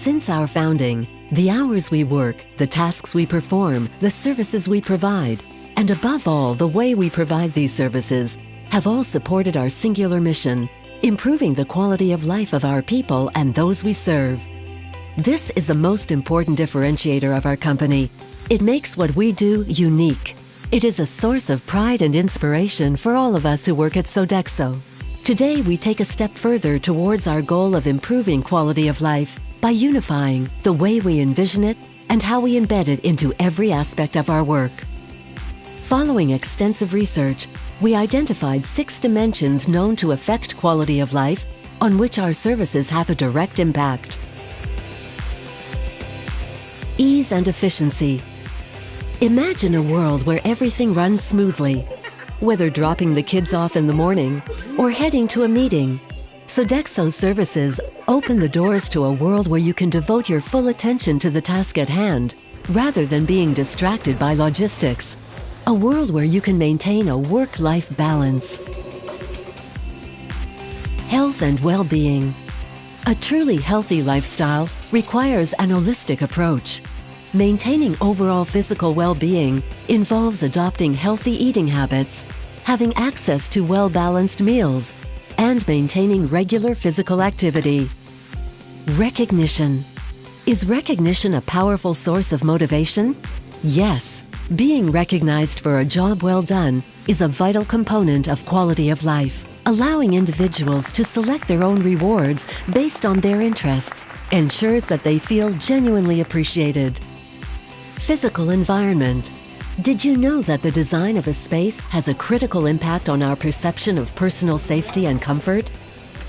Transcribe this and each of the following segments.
Since our founding, the hours we work, the tasks we perform, the services we provide, and above all, the way we provide these services, have all supported our singular mission, improving the quality of life of our people and those we serve. This is the most important differentiator of our company. It makes what we do unique. It is a source of pride and inspiration for all of us who work at Sodexo. Today, we take a step further towards our goal of improving quality of life by unifying the way we envision it and how we embed it into every aspect of our work. Following extensive research, we identified 6 dimensions known to affect quality of life on which our services have a direct impact. Ease and efficiency. Imagine a world where everything runs smoothly, whether dropping the kids off in the morning or heading to a meeting. Sodexo services open the doors to a world where you can devote your full attention to the task at hand, rather than being distracted by logistics. A world where you can maintain a work-life balance. Health and well-being. A truly healthy lifestyle requires an holistic approach. Maintaining overall physical well-being involves adopting healthy eating habits, having access to well-balanced meals, and maintaining regular physical activity. Recognition. Is recognition a powerful source of motivation? Yes. Being recognized for a job well done is a vital component of quality of life. Allowing individuals to select their own rewards based on their interests ensures that they feel genuinely appreciated. Physical environment. Did you know that the design of a space has a critical impact on our perception of personal safety and comfort?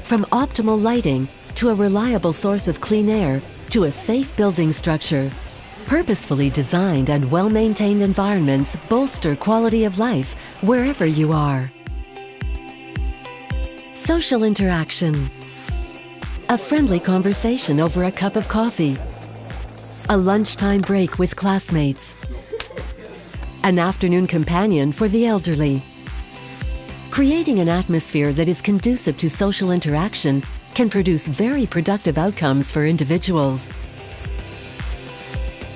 From optimal lighting to a reliable source of clean air to a safe building structure, purposefully designed and well-maintained environments bolster quality of life wherever you are. Social interaction. A friendly conversation over a cup of coffee. A lunchtime break with classmates. An afternoon companion for the elderly. Creating an atmosphere that is conducive to social interaction can produce very productive outcomes for individuals.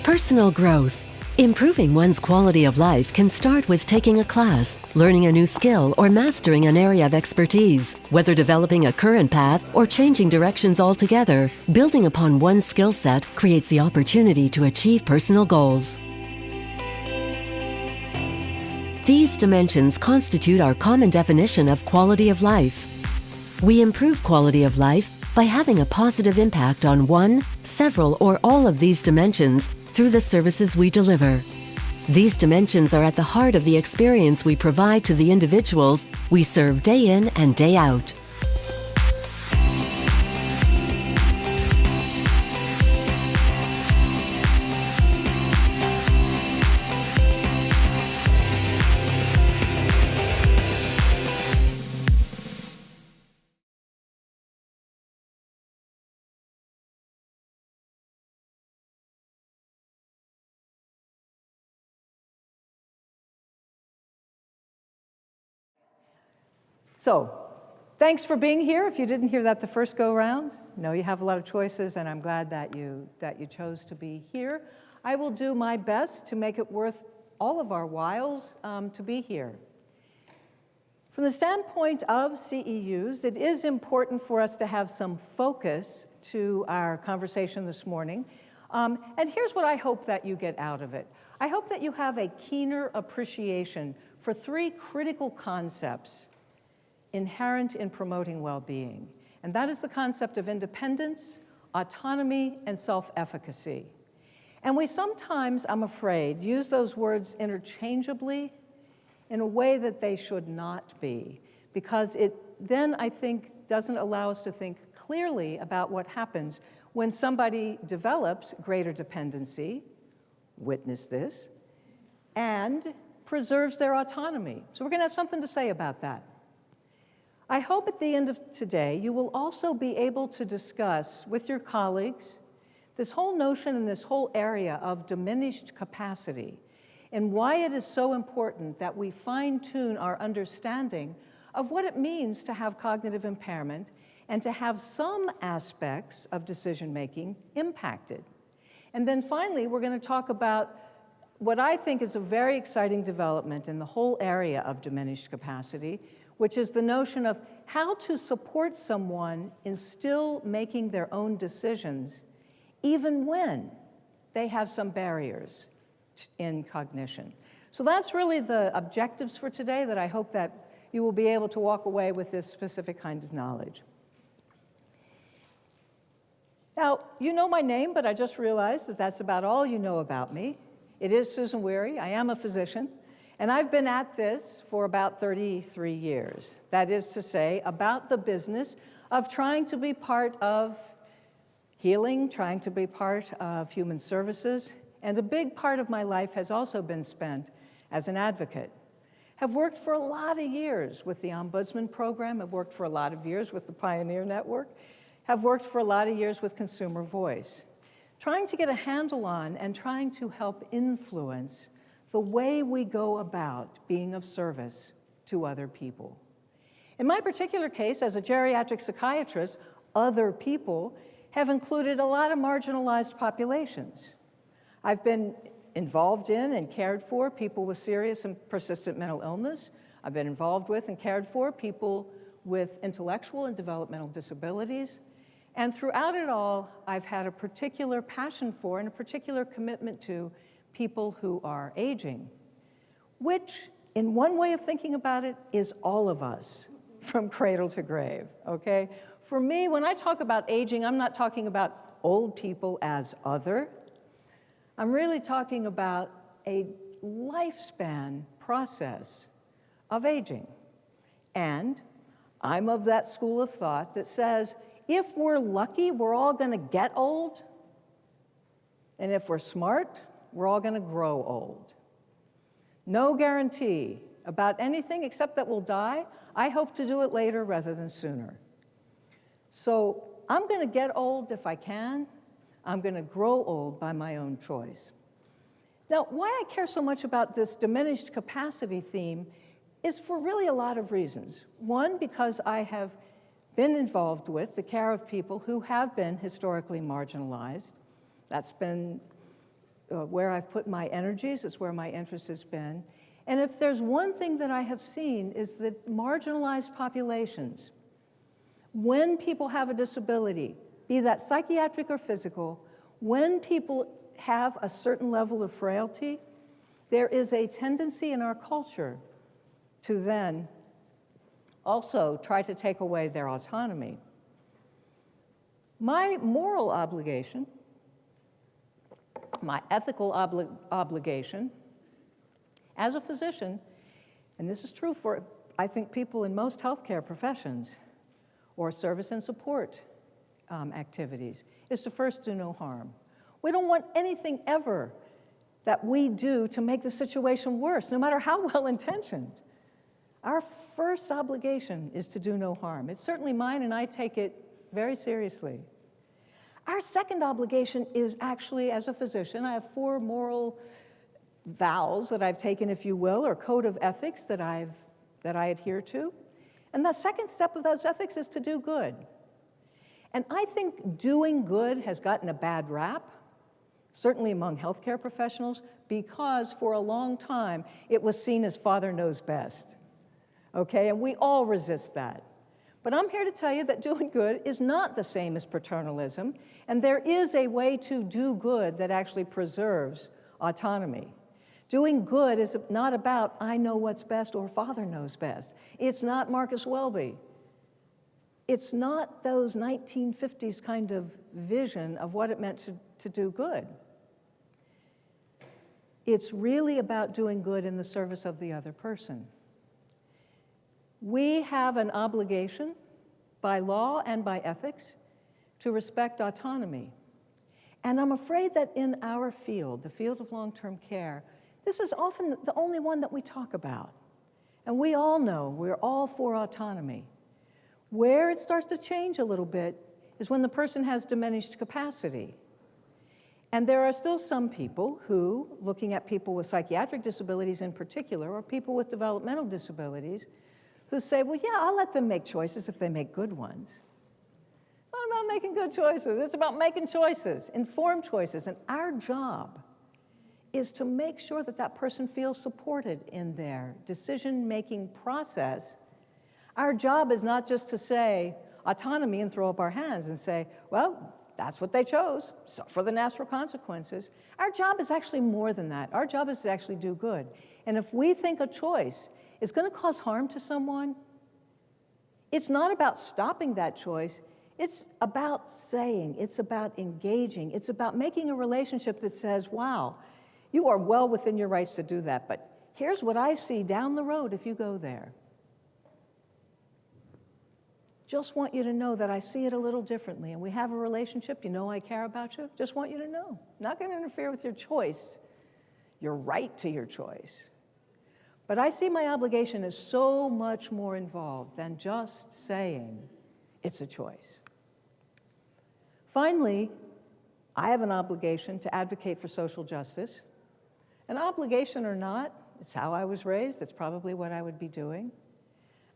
Personal growth. Improving one's quality of life can start with taking a class, learning a new skill, or mastering an area of expertise. Whether developing a current path or changing directions altogether, building upon one's skill set creates the opportunity to achieve personal goals. These dimensions constitute our common definition of quality of life. We improve quality of life by having a positive impact on one, several, or all of these dimensions through the services we deliver. These dimensions are at the heart of the experience we provide to the individuals we serve day in and day out. So, thanks for being here. If you didn't hear that the first go-round, know you have a lot of choices, and I'm glad that you chose to be here. I will do my best to make it worth all of our whiles to be here. From the standpoint of CEUs, it is important for us to have some focus to our conversation this morning. And here's what I hope that you get out of it. I hope that you have a keener appreciation for 3 critical concepts inherent in promoting well-being. And that is the concept of independence, autonomy, and self-efficacy. And we sometimes, I'm afraid, use those words interchangeably in a way that they should not be, because it then, I think, doesn't allow us to think clearly about what happens when somebody develops greater dependency, witness this, and preserves their autonomy. So we're going to have something to say about that. I hope at the end of today you will also be able to discuss with your colleagues this whole notion and this whole area of diminished capacity and why it is so important that we fine-tune our understanding of what it means to have cognitive impairment and to have some aspects of decision-making impacted. And then finally, we're going to talk about what I think is a very exciting development in the whole area of diminished capacity, which is the notion of how to support someone in still making their own decisions, even when they have some barriers in cognition. So that's really the objectives for today, that I hope that you will be able to walk away with this specific kind of knowledge. Now, you know my name, but I just realized that that's about all you know about me. It is Susan Wehry. I am a physician, and I've been at this for about 33 years. That is to say, about the business of trying to be part of healing, trying to be part of human services, and a big part of my life has also been spent as an advocate. Have worked for a lot of years with the Ombudsman Program, have worked for a lot of years with the Pioneer Network, have worked for a lot of years with Consumer Voice, trying to get a handle on and trying to help influence the way we go about being of service to other people. In my particular case, as a geriatric psychiatrist, other people have included a lot of marginalized populations. I've been involved in and cared for people with serious and persistent mental illness. I've been involved with and cared for people with intellectual and developmental disabilities. And throughout it all, I've had a particular passion for and a particular commitment to people who are aging, which, in one way of thinking about it, is all of us from cradle to grave, okay? For me, when I talk about aging, I'm not talking about old people as other. I'm really talking about a lifespan process of aging. And I'm of that school of thought that says, if we're lucky, we're all going to get old. And if we're smart, we're all going to grow old. No guarantee about anything except that we'll die. I hope to do it later rather than sooner. So I'm going to get old if I can. I'm going to grow old by my own choice. Now, why I care so much about this diminished capacity theme is for really a lot of reasons. One, because I have been involved with the care of people who have been historically marginalized. That's been where I've put my energies, it's where my interest has been. And if there's one thing that I have seen is that marginalized populations, when people have a disability, be that psychiatric or physical, when people have a certain level of frailty, there is a tendency in our culture to then also try to take away their autonomy. My moral obligation, my ethical obligation as a physician, and this is true for, I think, people in most healthcare professions or service and support activities, is to first do no harm. We don't want anything ever that we do to make the situation worse, no matter how well-intentioned. Our first obligation is to do no harm. It's certainly mine, and I take it very seriously. Our second obligation is actually, as a physician, I have 4 moral vows that I've taken, if you will, or code of ethics that I adhere to. And the second step of those ethics is to do good. And I think doing good has gotten a bad rap, certainly among healthcare professionals, because for a long time it was seen as father knows best. Okay, and we all resist that. But I'm here to tell you that doing good is not the same as paternalism, and there is a way to do good that actually preserves autonomy. Doing good is not about I know what's best or father knows best. It's not Marcus Welby. It's not those 1950s kind of vision of what it meant to do good. It's really about doing good in the service of the other person. We have an obligation by law and by ethics to respect autonomy. And I'm afraid that in our field, the field of long-term care, this is often the only one that we talk about. And we all know we're all for autonomy. Where it starts to change a little bit is when the person has diminished capacity. And there are still some people who, looking at people with psychiatric disabilities in particular, or people with developmental disabilities, who say, well, yeah, I'll let them make choices if they make good ones. about making good choices. It's about making choices, informed choices. And our job is to make sure that that person feels supported in their decision-making process. Our job is not just to say autonomy and throw up our hands and say, well, that's what they chose, suffer the natural consequences. Our job is actually more than that. Our job is to actually do good. And if we think a choice is going to cause harm to someone, it's not about stopping that choice. It's about saying, it's about engaging, it's about making a relationship that says, wow, you are well within your rights to do that, but here's what I see down the road if you go there. Just want you to know that I see it a little differently, and we have a relationship. You know I care about you. Just want you to know. Not going to interfere with your choice, your right to your choice. But I see my obligation as so much more involved than just saying it's a choice. Finally, I have an obligation to advocate for social justice. An obligation or not, it's how I was raised. It's probably what I would be doing.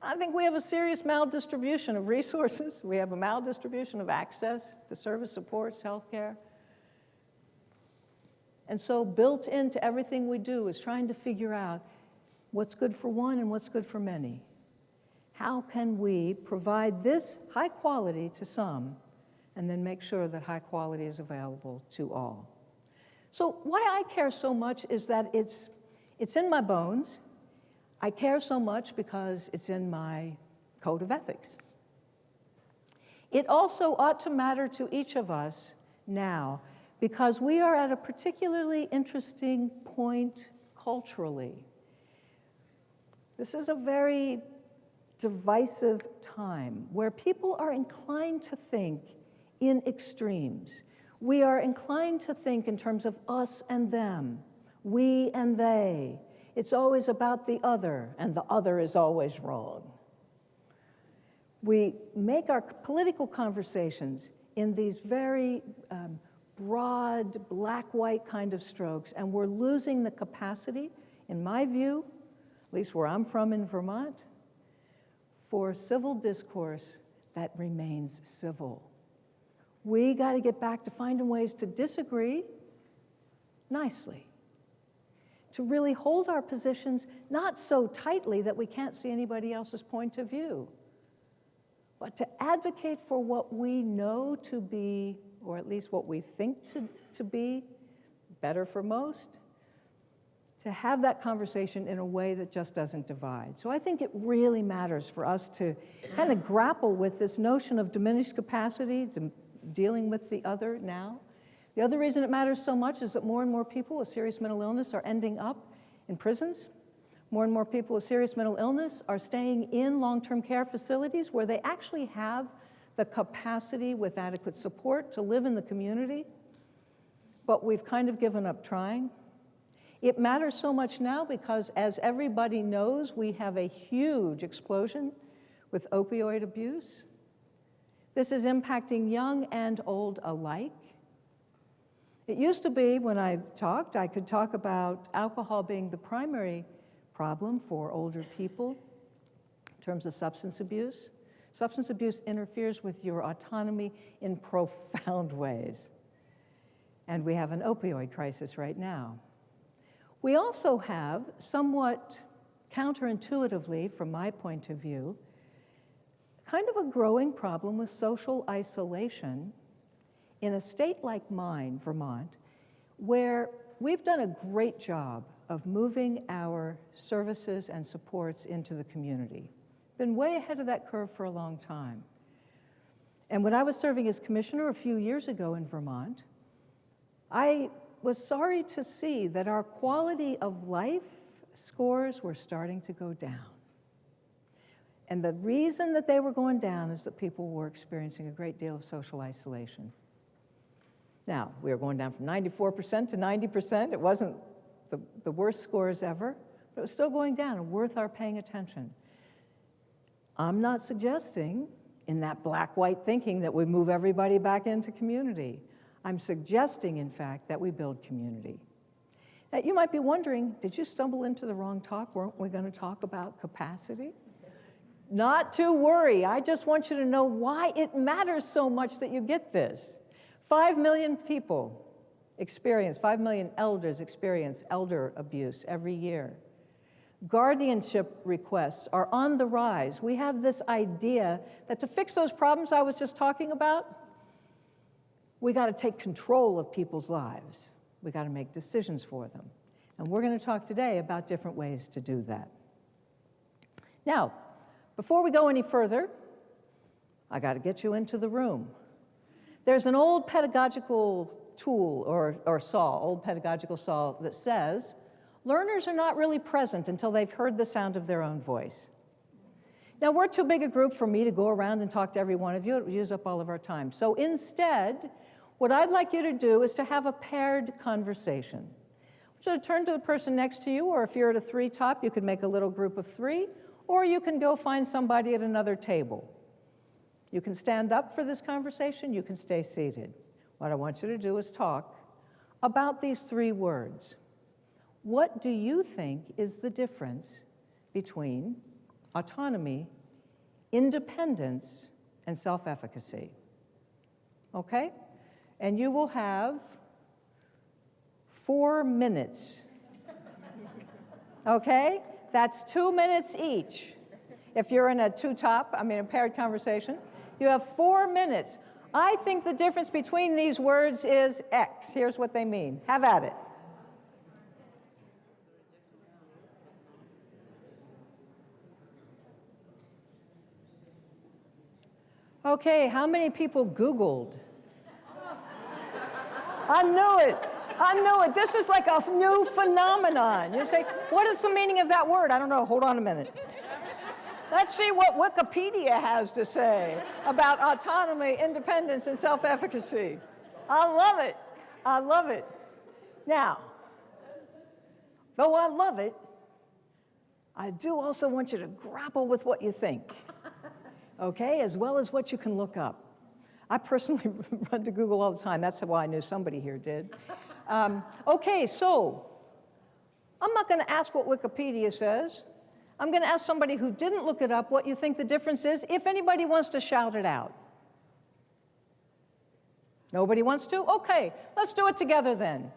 I think we have a serious maldistribution of resources. We have a maldistribution of access to service supports, healthcare. And so built into everything we do is trying to figure out what's good for one and what's good for many. How can we provide this high quality to some and then make sure that high quality is available to all? So why I care so much is that it's in my bones. I care so much because it's in my code of ethics. It also ought to matter to each of us now because we are at a particularly interesting point culturally. This is a very divisive time where people are inclined to think in extremes. We are inclined to think in terms of us and them, we and they. It's always about the other, and the other is always wrong. We make our political conversations in these very broad, black-white kind of strokes, and we're losing the capacity, in my view, at least where I'm from in Vermont, for civil discourse that remains civil. We got to get back to finding ways to disagree nicely, to really hold our positions not so tightly that we can't see anybody else's point of view, but to advocate for what we know to be, or at least what we think to be, better for most, to have that conversation in a way that just doesn't divide. So I think it really matters for us to kind of grapple with this notion of diminished capacity, dealing with the other now. The other reason it matters so much is that more and more people with serious mental illness are ending up in prisons. More and more people with serious mental illness are staying in long-term care facilities where they actually have the capacity with adequate support to live in the community, but we've kind of given up trying. It matters so much now because, as everybody knows, we have a huge explosion with opioid abuse. This is impacting young and old alike. It used to be, when I could talk about alcohol being the primary problem for older people in terms of substance abuse. Substance abuse interferes with your autonomy in profound ways. And we have an opioid crisis right now. We also have, somewhat counterintuitively, from my point of view, kind of a growing problem with social isolation in a state like mine, Vermont, where we've done a great job of moving our services and supports into the community. Been way ahead of that curve for a long time. And when I was serving as commissioner a few years ago in Vermont, I was sorry to see that our quality of life scores were starting to go down. And the reason that they were going down is that people were experiencing a great deal of social isolation. Now, we were going down from 94% to 90%. It wasn't the worst scores ever, but it was still going down and worth our paying attention. I'm not suggesting in that black-white thinking that we move everybody back into community. I'm suggesting, in fact, that we build community. Now, you might be wondering, did you stumble into the wrong talk? Weren't we going to talk about capacity? Not to worry. I just want you to know why it matters so much that you get this. 5 million people experience, 5 million elders experience elder abuse every year. Guardianship requests are on the rise. We have this idea that to fix those problems I was just talking about, we got to take control of people's lives. We got to make decisions for them. And we're going to talk today about different ways to do that. Now, before we go any further, I got to get you into the room. There's an old pedagogical tool or saw, old pedagogical saw that says, learners are not really present until they've heard the sound of their own voice. Now, we're too big a group for me to go around and talk to every one of you. It would use up all of our time. So instead, what I'd like you to do is to have a paired conversation. So turn to the person next to you, or if you're at a 3 top, you could make a little group of 3, or you can go find somebody at another table. You can stand up for this conversation, you can stay seated. What I want you to do is talk about these 3 words. What do you think is the difference between autonomy, independence, and self-efficacy? Okay? And you will have 4 minutes. Okay? That's 2 minutes each. If you're in a a paired conversation, you have 4 minutes. I think the difference between these words is X. Here's what they mean. Have at it. Okay, how many people Googled? I knew it. I knew it. This is like a new phenomenon. You say, what is the meaning of that word? I don't know. Hold on a minute. Let's see what Wikipedia has to say about autonomy, independence, and self-efficacy. I love it. I love it. Now, though I love it, I do also want you to grapple with what you think, okay, as well as what you can look up. I personally run to Google all the time. That's why I knew somebody here did. Okay, so I'm not going to ask what Wikipedia says. I'm going to ask somebody who didn't look it up what you think the difference is, if anybody wants to shout it out. Nobody wants to? Okay, let's do it together then.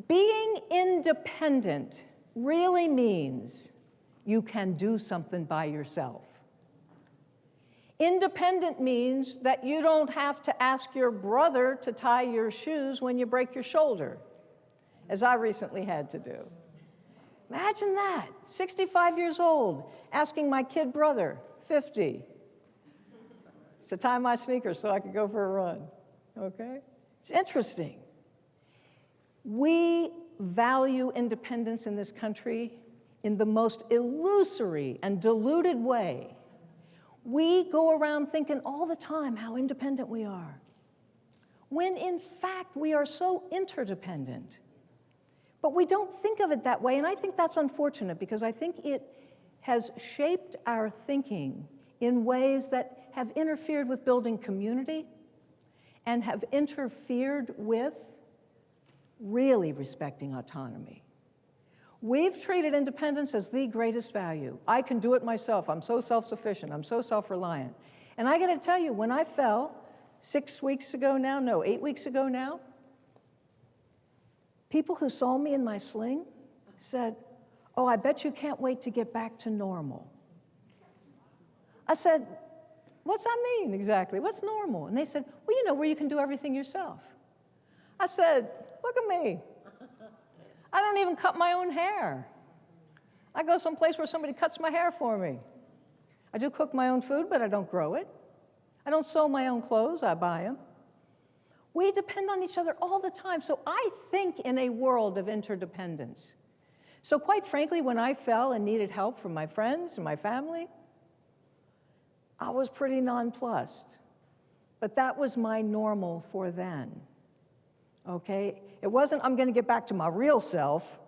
Being independent really means you can do something by yourself. Independent means that you don't have to ask your brother to tie your shoes when you break your shoulder, as I recently had to do. Imagine that, 65 years old, asking my kid brother, 50, to tie my sneakers so I could go for a run, okay? It's interesting. We value independence in this country in the most illusory and diluted way. We go around thinking all the time how independent we are, when in fact we are so interdependent. But we don't think of it that way, and I think that's unfortunate because I think it has shaped our thinking in ways that have interfered with building community and have interfered with really respecting autonomy. We've treated independence as the greatest value. I can do it myself. I'm so self-sufficient. I'm so self-reliant. And I got to tell you, when I fell 8 weeks ago now, people who saw me in my sling said, "Oh, I bet you can't wait to get back to normal." I said, "What's that mean exactly? What's normal?" And they said, "Well, you know, where you can do everything yourself." I said, "Look at me. I don't even cut my own hair. I go someplace where somebody cuts my hair for me. I do cook my own food, but I don't grow it. I don't sew my own clothes, I buy them." We depend on each other all the time. So I think in a world of interdependence. So quite frankly, when I fell and needed help from my friends and my family, I was pretty nonplussed. But that was my normal for then. Okay? It wasn't, I'm going to get back to my real self,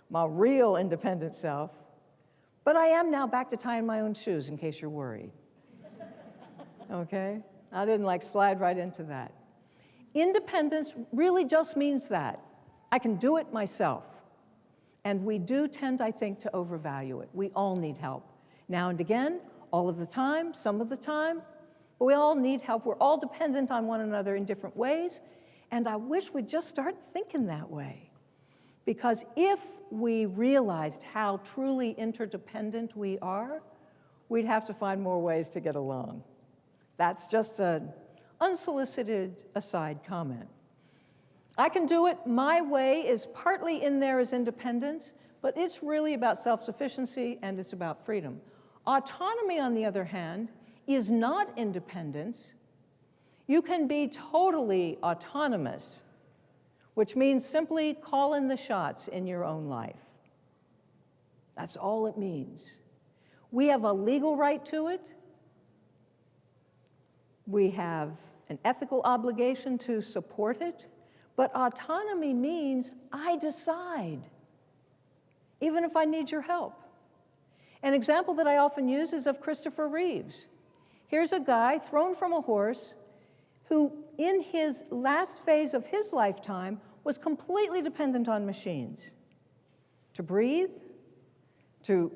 my real independent self. But I am now back to tying my own shoes, in case you're worried. Okay? I didn't slide right into that. Independence really just means that. I can do it myself. And we do tend, I think, to overvalue it. We all need help. Now and again, all of the time, some of the time, but we all need help. We're all dependent on one another in different ways, and I wish we'd just start thinking that way. Because if we realized how truly interdependent we are, we'd have to find more ways to get along. That's just an unsolicited aside comment. I can do it my way is partly in there as independence, but it's really about self-sufficiency and it's about freedom. Autonomy, on the other hand, is not independence. You can be totally autonomous, which means simply calling the shots in your own life. That's all it means. We have a legal right to it. We have an ethical obligation to support it. But autonomy means I decide, even if I need your help. An example that I often use is of Christopher Reeves. Here's a guy thrown from a horse who, in his last phase of his lifetime, was completely dependent on machines to breathe, to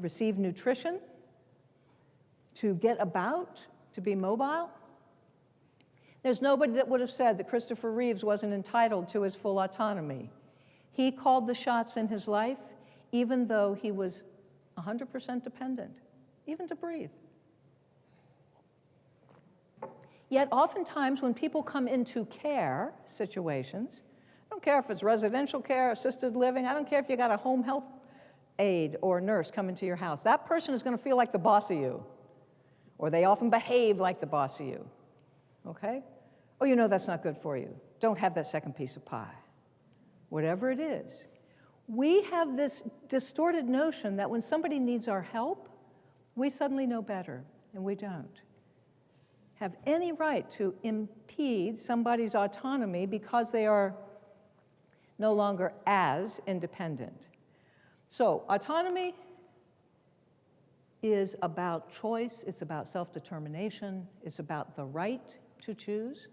receive nutrition, to get about, to be mobile. There's nobody that would have said that Christopher Reeves wasn't entitled to his full autonomy. He called the shots in his life, even though he was 100% dependent, even to breathe. Yet oftentimes when people come into care situations, I don't care if it's residential care, assisted living, I don't care if you got a home health aide or nurse come into your house, that person is going to feel like the boss of you, or they often behave like the boss of you, okay? Oh, you know that's not good for you. Don't have that second piece of pie. Whatever it is. We have this distorted notion that when somebody needs our help, we suddenly know better, and we don't have any right to impede somebody's autonomy because they are no longer as independent. So autonomy is about choice, it's about self-determination, it's about the right to choose.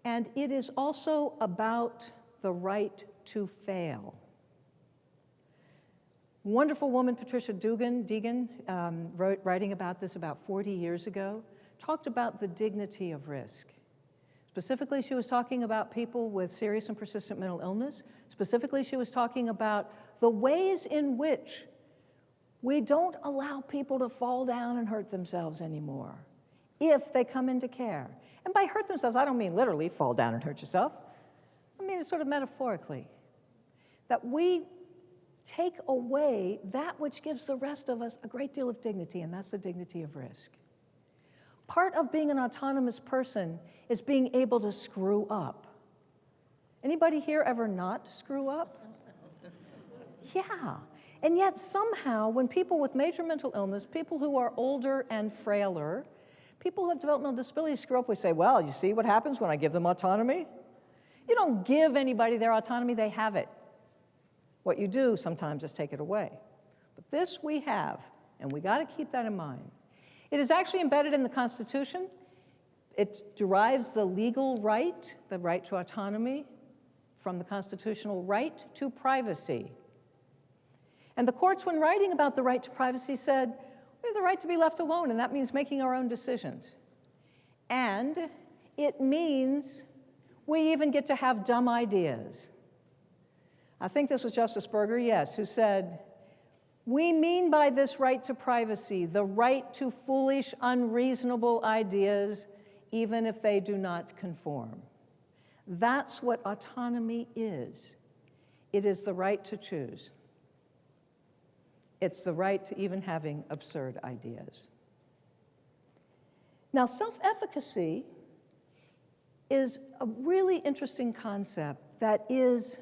And it is also about the right to fail. Wonderful woman, Patricia Deegan, writing about this about 40 years ago, talked about the dignity of risk. Specifically, she was talking about people with serious and persistent mental illness. Specifically, she was talking about the ways in which we don't allow people to fall down and hurt themselves anymore if they come into care. And by hurt themselves, I don't mean literally fall down and hurt yourself. I mean it sort of metaphorically. That we take away that which gives the rest of us a great deal of dignity, and that's the dignity of risk. Part of being an autonomous person is being able to screw up. Anybody here ever not screw up? Yeah. And yet somehow, when people with major mental illness, people who are older and frailer, people who have developmental disabilities screw up, we say, well, you see what happens when I give them autonomy? You don't give anybody their autonomy, they have it. What you do sometimes is take it away. But this we have, and we got to keep that in mind. It is actually embedded in the Constitution. It derives the legal right, the right to autonomy, from the constitutional right to privacy. And the courts, when writing about the right to privacy, said, we have the right to be left alone, and that means making our own decisions. And it means we even get to have dumb ideas. I think this was Justice Berger, yes, who said, we mean by this right to privacy the right to foolish, unreasonable ideas, even if they do not conform. That's what autonomy is. It is the right to choose. It's the right to even having absurd ideas. Now, self-efficacy is a really interesting concept that is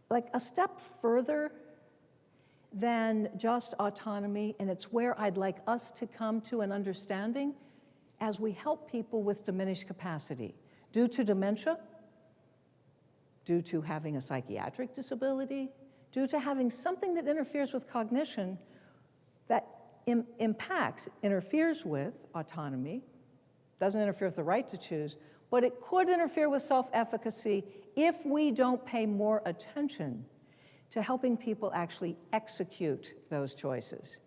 like a step further than just autonomy, and it's where I'd like us to come to an understanding as we help people with diminished capacity due to dementia, due to having a psychiatric disability, due to having something that interferes with cognition that interferes with autonomy, doesn't interfere with the right to choose, but it could interfere with self-efficacy if we don't pay more attention to helping people actually execute those choices.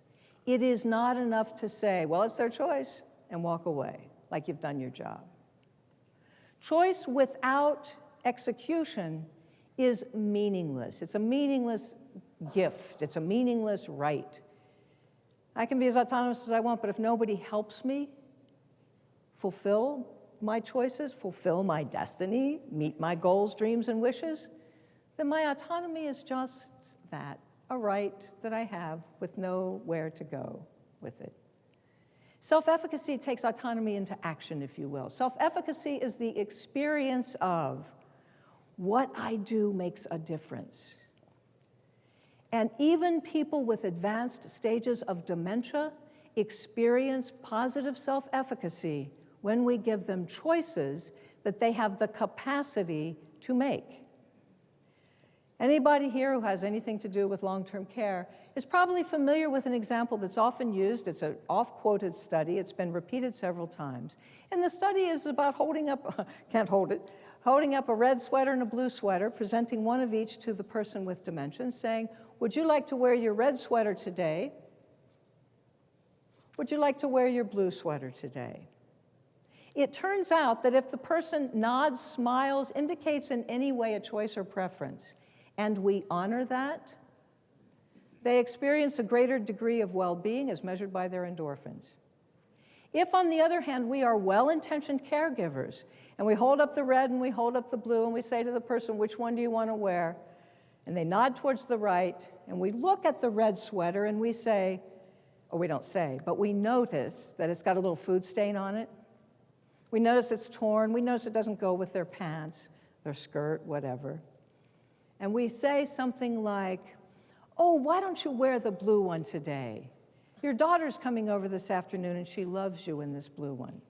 It is not enough to say, well, it's their choice, and walk away like you've done your job. Choice without execution is meaningless. It's a meaningless gift. It's a meaningless right. I can be as autonomous as I want, but if nobody helps me fulfill my choices, fulfill my destiny, meet my goals, dreams, and wishes, then my autonomy is just that, a right that I have with nowhere to go with it. Self-efficacy takes autonomy into action, if you will. Self-efficacy is the experience of what I do makes a difference. And even people with advanced stages of dementia experience positive self-efficacy when we give them choices that they have the capacity to make. Anybody here who has anything to do with long-term care is probably familiar with an example that's often used. It's an oft-quoted study. It's been repeated several times. And the study is about holding up, holding up a red sweater and a blue sweater, presenting one of each to the person with dementia, and saying, would you like to wear your red sweater today? Would you like to wear your blue sweater today? It turns out that if the person nods, smiles, indicates in any way a choice or preference, and we honor that, they experience a greater degree of well-being as measured by their endorphins. If, on the other hand, we are well-intentioned caregivers, and we hold up the red and we hold up the blue, and we say to the person, which one do you want to wear? And they nod towards the right, and we look at the red sweater and we say, or we don't say, but we notice that it's got a little food stain on it. We notice it's torn. We notice it doesn't go with their pants, their skirt, whatever. And we say something like, oh, why don't you wear the blue one today? Your daughter's coming over this afternoon and she loves you in this blue one.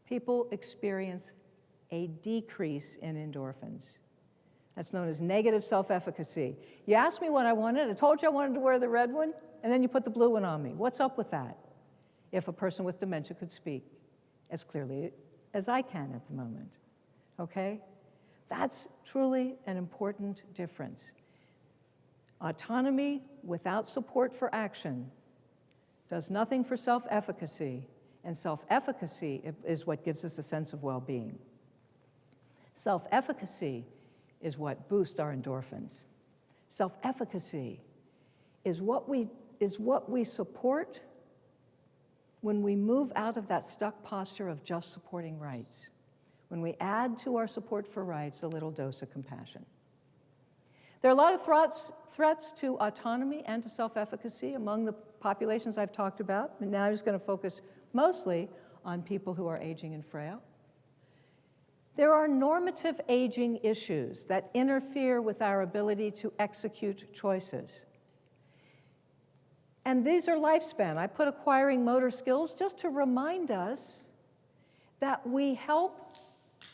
People experience a decrease in endorphins. That's known as negative self-efficacy. You asked me what I wanted. I told you I wanted to wear the red one, and then you put the blue one on me. What's up with that? If a person with dementia could speak as clearly as I can at the moment, okay? That's truly an important difference. Autonomy without support for action does nothing for self-efficacy, and self-efficacy is what gives us a sense of well-being. Self-efficacy is what boosts our endorphins. Self-efficacy is what we support when we move out of that stuck posture of just supporting rights, when we add to our support for rights a little dose of compassion. There are a lot of threats to autonomy and to self-efficacy among the populations I've talked about, and now I'm just going to focus mostly on people who are aging and frail. There are normative aging issues that interfere with our ability to execute choices. And these are lifespan. I put acquiring motor skills just to remind us that we help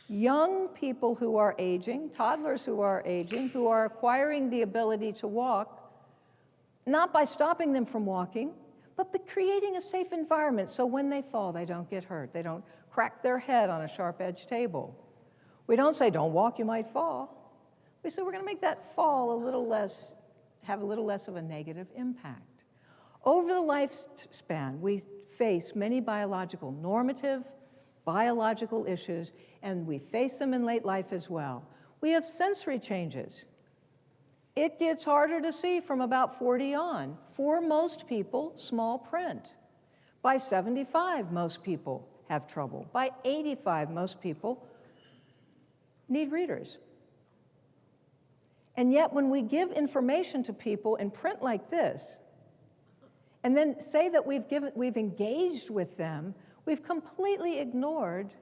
young people who are aging, toddlers who are aging, who are acquiring the ability to walk, not by stopping them from walking, but by creating a safe environment so when they fall, they don't get hurt. They don't crack their head on a sharp-edged table. We don't say, don't walk, you might fall. We say, we're going to make that fall have a little less of a negative impact. Over the lifespan, we face many normative biological issues, and we face them in late life as well. We have sensory changes. It gets harder to see from about 40 on. For most people, small print. By 75, most people have trouble. By 85, most people need readers. And yet, when we give information to people in print like this, and then say that we've engaged with them, we've completely ignored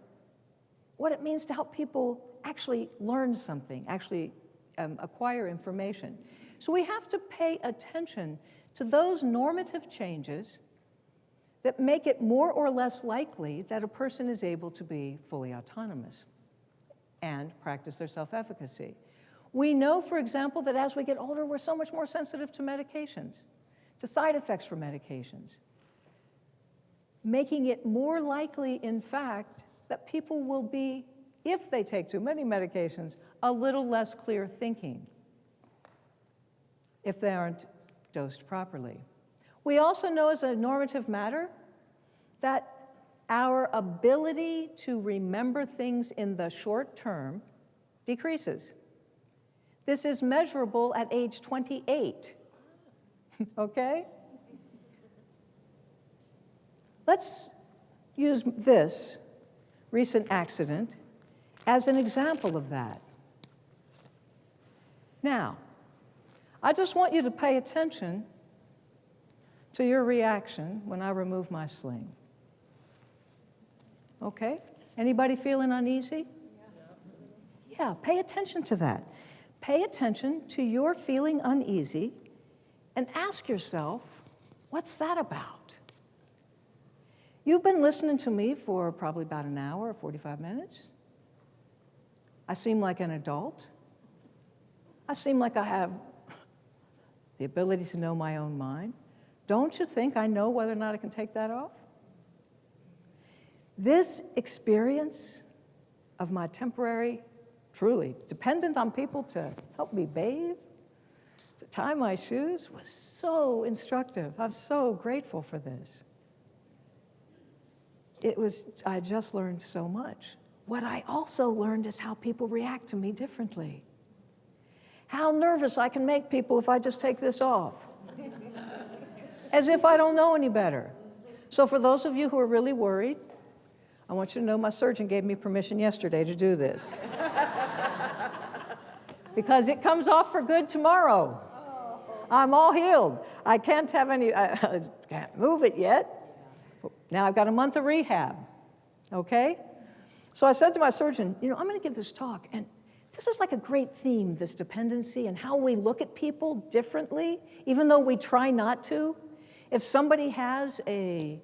what it means to help people actually learn something, actually acquire information. So we have to pay attention to those normative changes that make it more or less likely that a person is able to be fully autonomous and practice their self-efficacy. We know, for example, that as we get older, we're so much more sensitive to medications, to side effects from medications, making it more likely, in fact, that people will be, if they take too many medications, a little less clear thinking. if they aren't dosed properly. We also know as a normative matter that our ability to remember things in the short term decreases. This is measurable at age 28, okay? Let's use this recent accident as an example of that. Now, I just want you to pay attention to your reaction when I remove my sling. Okay? Anybody feeling uneasy? Yeah, pay attention to that. Pay attention to your feeling uneasy and ask yourself, what's that about? You've been listening to me for probably about an hour or 45 minutes. I seem like an adult. I seem like I have the ability to know my own mind. Don't you think I know whether or not I can take that off? This experience of my temporary, truly dependent on people to help me bathe, to tie my shoes, was so instructive. I'm so grateful for this. I just learned so much. What I also learned is how people react to me differently. How nervous I can make people if I just take this off. As if I don't know any better. So for those of you who are really worried, I want you to know my surgeon gave me permission yesterday to do this. Because it comes off for good tomorrow. I'm all healed. I can't can't move it yet. Now I've got a month of rehab, okay? So I said to my surgeon, I'm going to give this talk, and this is like a great theme, this dependency, and how we look at people differently, even though we try not to. If somebody has a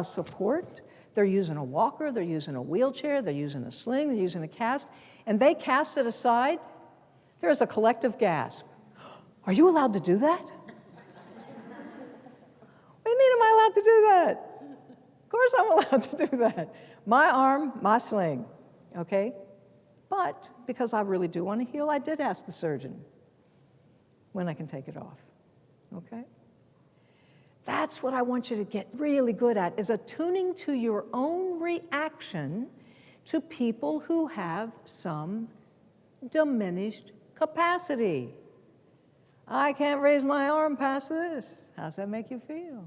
support, they're using a walker, they're using a wheelchair, they're using a sling, they're using a cast, and they cast it aside, there's a collective gasp. Are you allowed to do that? What do you mean, am I allowed to do that? Of course I'm allowed to do that. My arm, my sling, okay? But because I really do want to heal, I did ask the surgeon when I can take it off, okay? That's what I want you to get really good at, is attuning to your own reaction to people who have some diminished capacity. I can't raise my arm past this. How's that make you feel?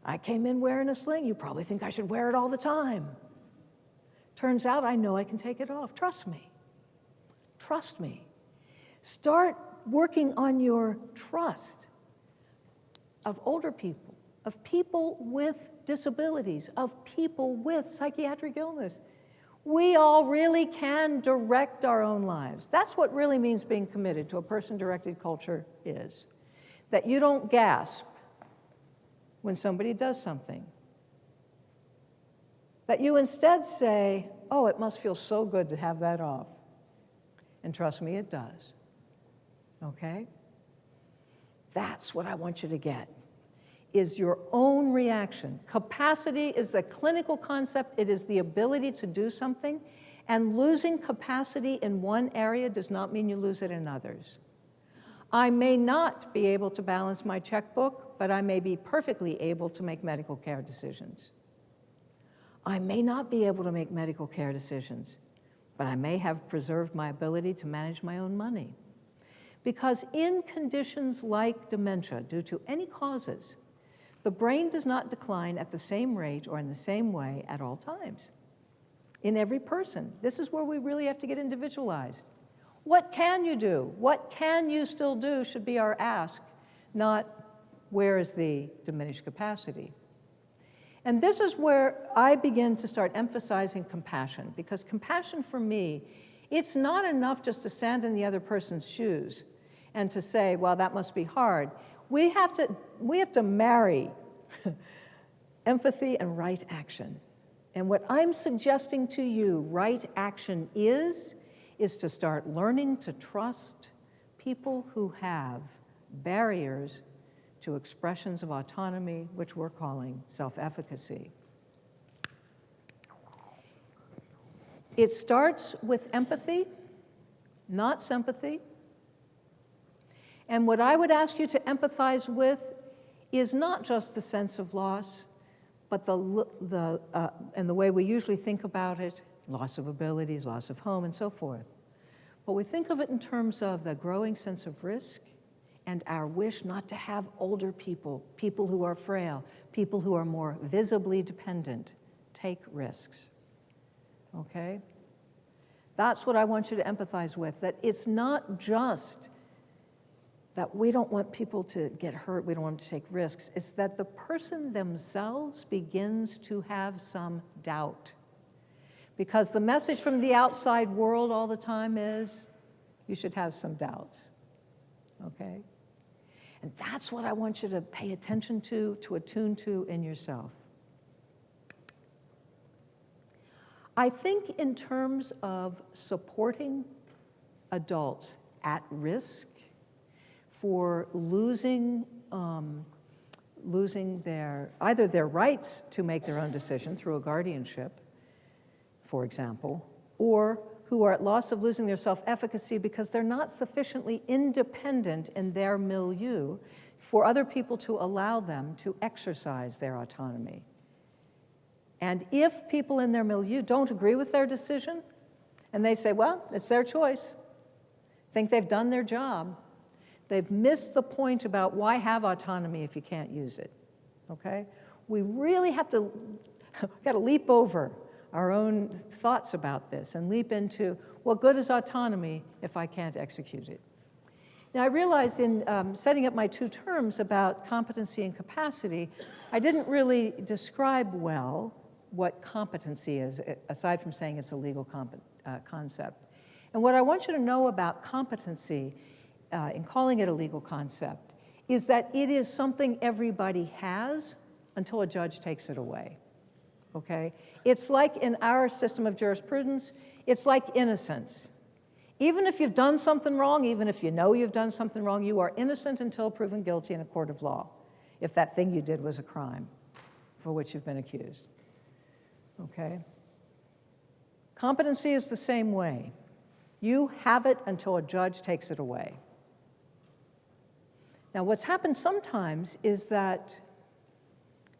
I came in wearing a sling. You probably think I should wear it all the time. Turns out I know I can take it off. Trust me. Trust me. Start working on your trust of older people, of people with disabilities, of people with psychiatric illness. We all really can direct our own lives. That's what really means being committed to a person-directed culture is. That you don't gasp when somebody does something. That you instead say, oh, it must feel so good to have that off. And trust me, it does. Okay? That's what I want you to get, is your own reaction. Capacity is the clinical concept. It is the ability to do something. And losing capacity in one area does not mean you lose it in others. I may not be able to balance my checkbook, but I may be perfectly able to make medical care decisions. I may not be able to make medical care decisions, but I may have preserved my ability to manage my own money. Because in conditions like dementia, due to any causes, the brain does not decline at the same rate or in the same way at all times. In every person. This is where we really have to get individualized. What can you do? What can you still do should be our ask, not where is the diminished capacity. And this is where I begin to start emphasizing compassion, because compassion for me, it's not enough just to stand in the other person's shoes and to say, well, that must be hard. We have to marry empathy and right action. And what I'm suggesting to you, right action is to start learning to trust people who have barriers to expressions of autonomy, which we're calling self-efficacy. It starts with empathy, not sympathy. And what I would ask you to empathize with is not just the sense of loss, but and the way we usually think about it, loss of abilities, loss of home, and so forth. But we think of it in terms of the growing sense of risk and our wish not to have older people, people who are frail, people who are more visibly dependent, take risks. Okay? That's what I want you to empathize with, that it's not just that we don't want people to get hurt, we don't want them to take risks. It's that the person themselves begins to have some doubt. Because the message from the outside world all the time is, you should have some doubts, okay? And that's what I want you to pay attention to attune to in yourself. I think in terms of supporting adults at risk for losing either their rights to make their own decision through a guardianship, for example, or who are at loss of losing their self-efficacy because they're not sufficiently independent in their milieu for other people to allow them to exercise their autonomy. And if people in their milieu don't agree with their decision, and they say, well, it's their choice, think they've done their job, they've missed the point about why have autonomy if you can't use it, okay? We really have to, got to leap over our own thoughts about this and leap into, what good is autonomy if I can't execute it? Now, I realized in setting up my two terms about competency and capacity, I didn't really describe well what competency is, aside from saying it's a legal concept. And what I want you to know about competency, in calling it a legal concept, is that it is something everybody has until a judge takes it away. Okay? It's like in our system of jurisprudence, it's like innocence. Even if you've done something wrong, even if you know you've done something wrong, you are innocent until proven guilty in a court of law, if that thing you did was a crime for which you've been accused. Okay? Competency is the same way. You have it until a judge takes it away. Now, what's happened sometimes is that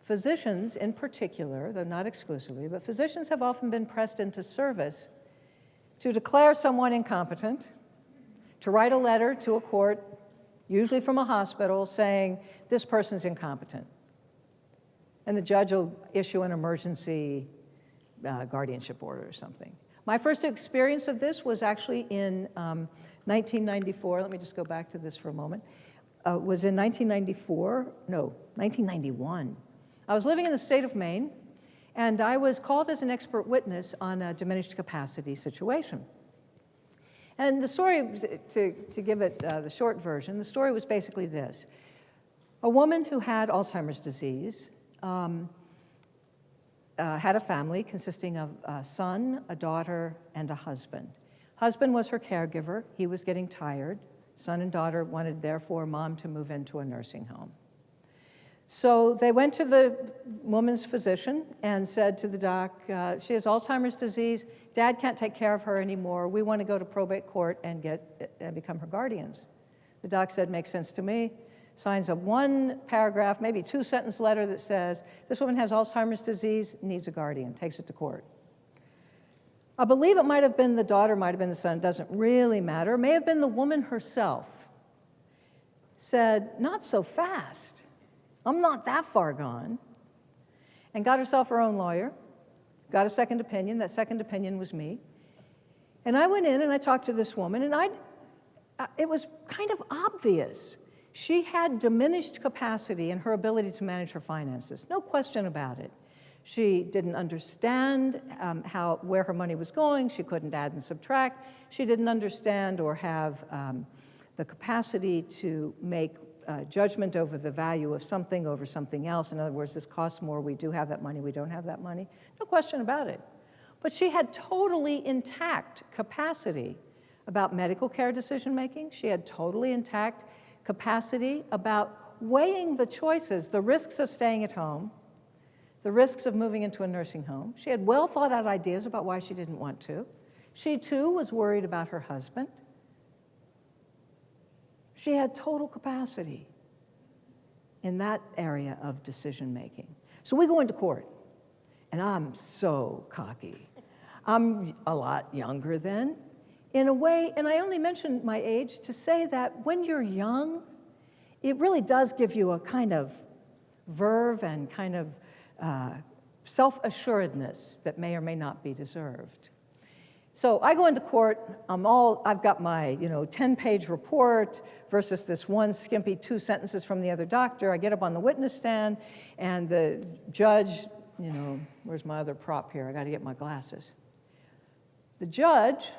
physicians in particular, though not exclusively, but physicians have often been pressed into service to declare someone incompetent, to write a letter to a court, usually from a hospital, saying, this person's incompetent. And the judge will issue an emergency guardianship order or something. My first experience of this was actually in 1994. Let me just go back to this for a moment. Was in 1991. I was living in the state of Maine, and I was called as an expert witness on a diminished capacity situation. And the story, to give it the short version, the story was basically this. A woman who had Alzheimer's disease had a family consisting of a son, a daughter, and a husband. Husband was her caregiver. He was getting tired. Son and daughter wanted, therefore, mom to move into a nursing home. So they went to the woman's physician and said to the doc, she has Alzheimer's disease, Dad can't take care of her anymore, we want to go to probate court and become her guardians. The doc said, makes sense to me, signs a one paragraph, maybe two sentence letter that says, this woman has Alzheimer's disease, needs a guardian, takes it to court. I believe it might have been the daughter, might have been the son, doesn't really matter, it may have been the woman herself, said, not so fast. I'm not that far gone, and got herself her own lawyer, got a second opinion. That second opinion was me. And I went in and I talked to this woman, and it was kind of obvious. She had diminished capacity in her ability to manage her finances, no question about it. She didn't understand where her money was going. She couldn't add and subtract. She didn't understand or have the capacity to make judgment over the value of something over something else. In other words, this costs more, we do have that money, we don't have that money. No question about it. But she had totally intact capacity about medical care decision-making. She had totally intact capacity about weighing the choices, the risks of staying at home, the risks of moving into a nursing home. She had well thought out ideas about why she didn't want to. She too was worried about her husband. She had total capacity in that area of decision making. So we go into court, and I'm so cocky. I'm a lot younger then, in a way, and I only mention my age to say that when you're young, it really does give you a kind of verve and kind of self-assuredness that may or may not be deserved. So I go into court, I've got my 10-page report versus this one skimpy 2 sentences from the other doctor. I get up on the witness stand, and the judge, where's my other prop here? I got to get my glasses. The judge,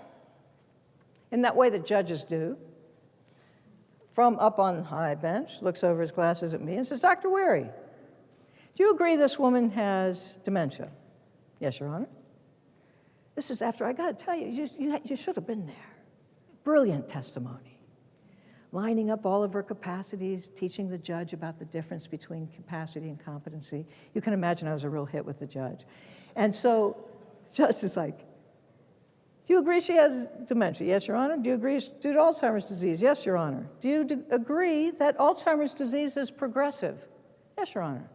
in that way that judges do, from up on the high bench, looks over his glasses at me and says, Dr. Wehry, do you agree this woman has dementia? Yes, Your Honor. This is after, I got to tell you, you should have been there. Brilliant testimony. Lining up all of her capacities, teaching the judge about the difference between capacity and competency. You can imagine I was a real hit with the judge. And so the judge is like, do you agree she has dementia? Yes, Your Honor. Do you agree it's due to Alzheimer's disease? Yes, Your Honor. Do you agree that Alzheimer's disease is progressive? Yes, Your Honor.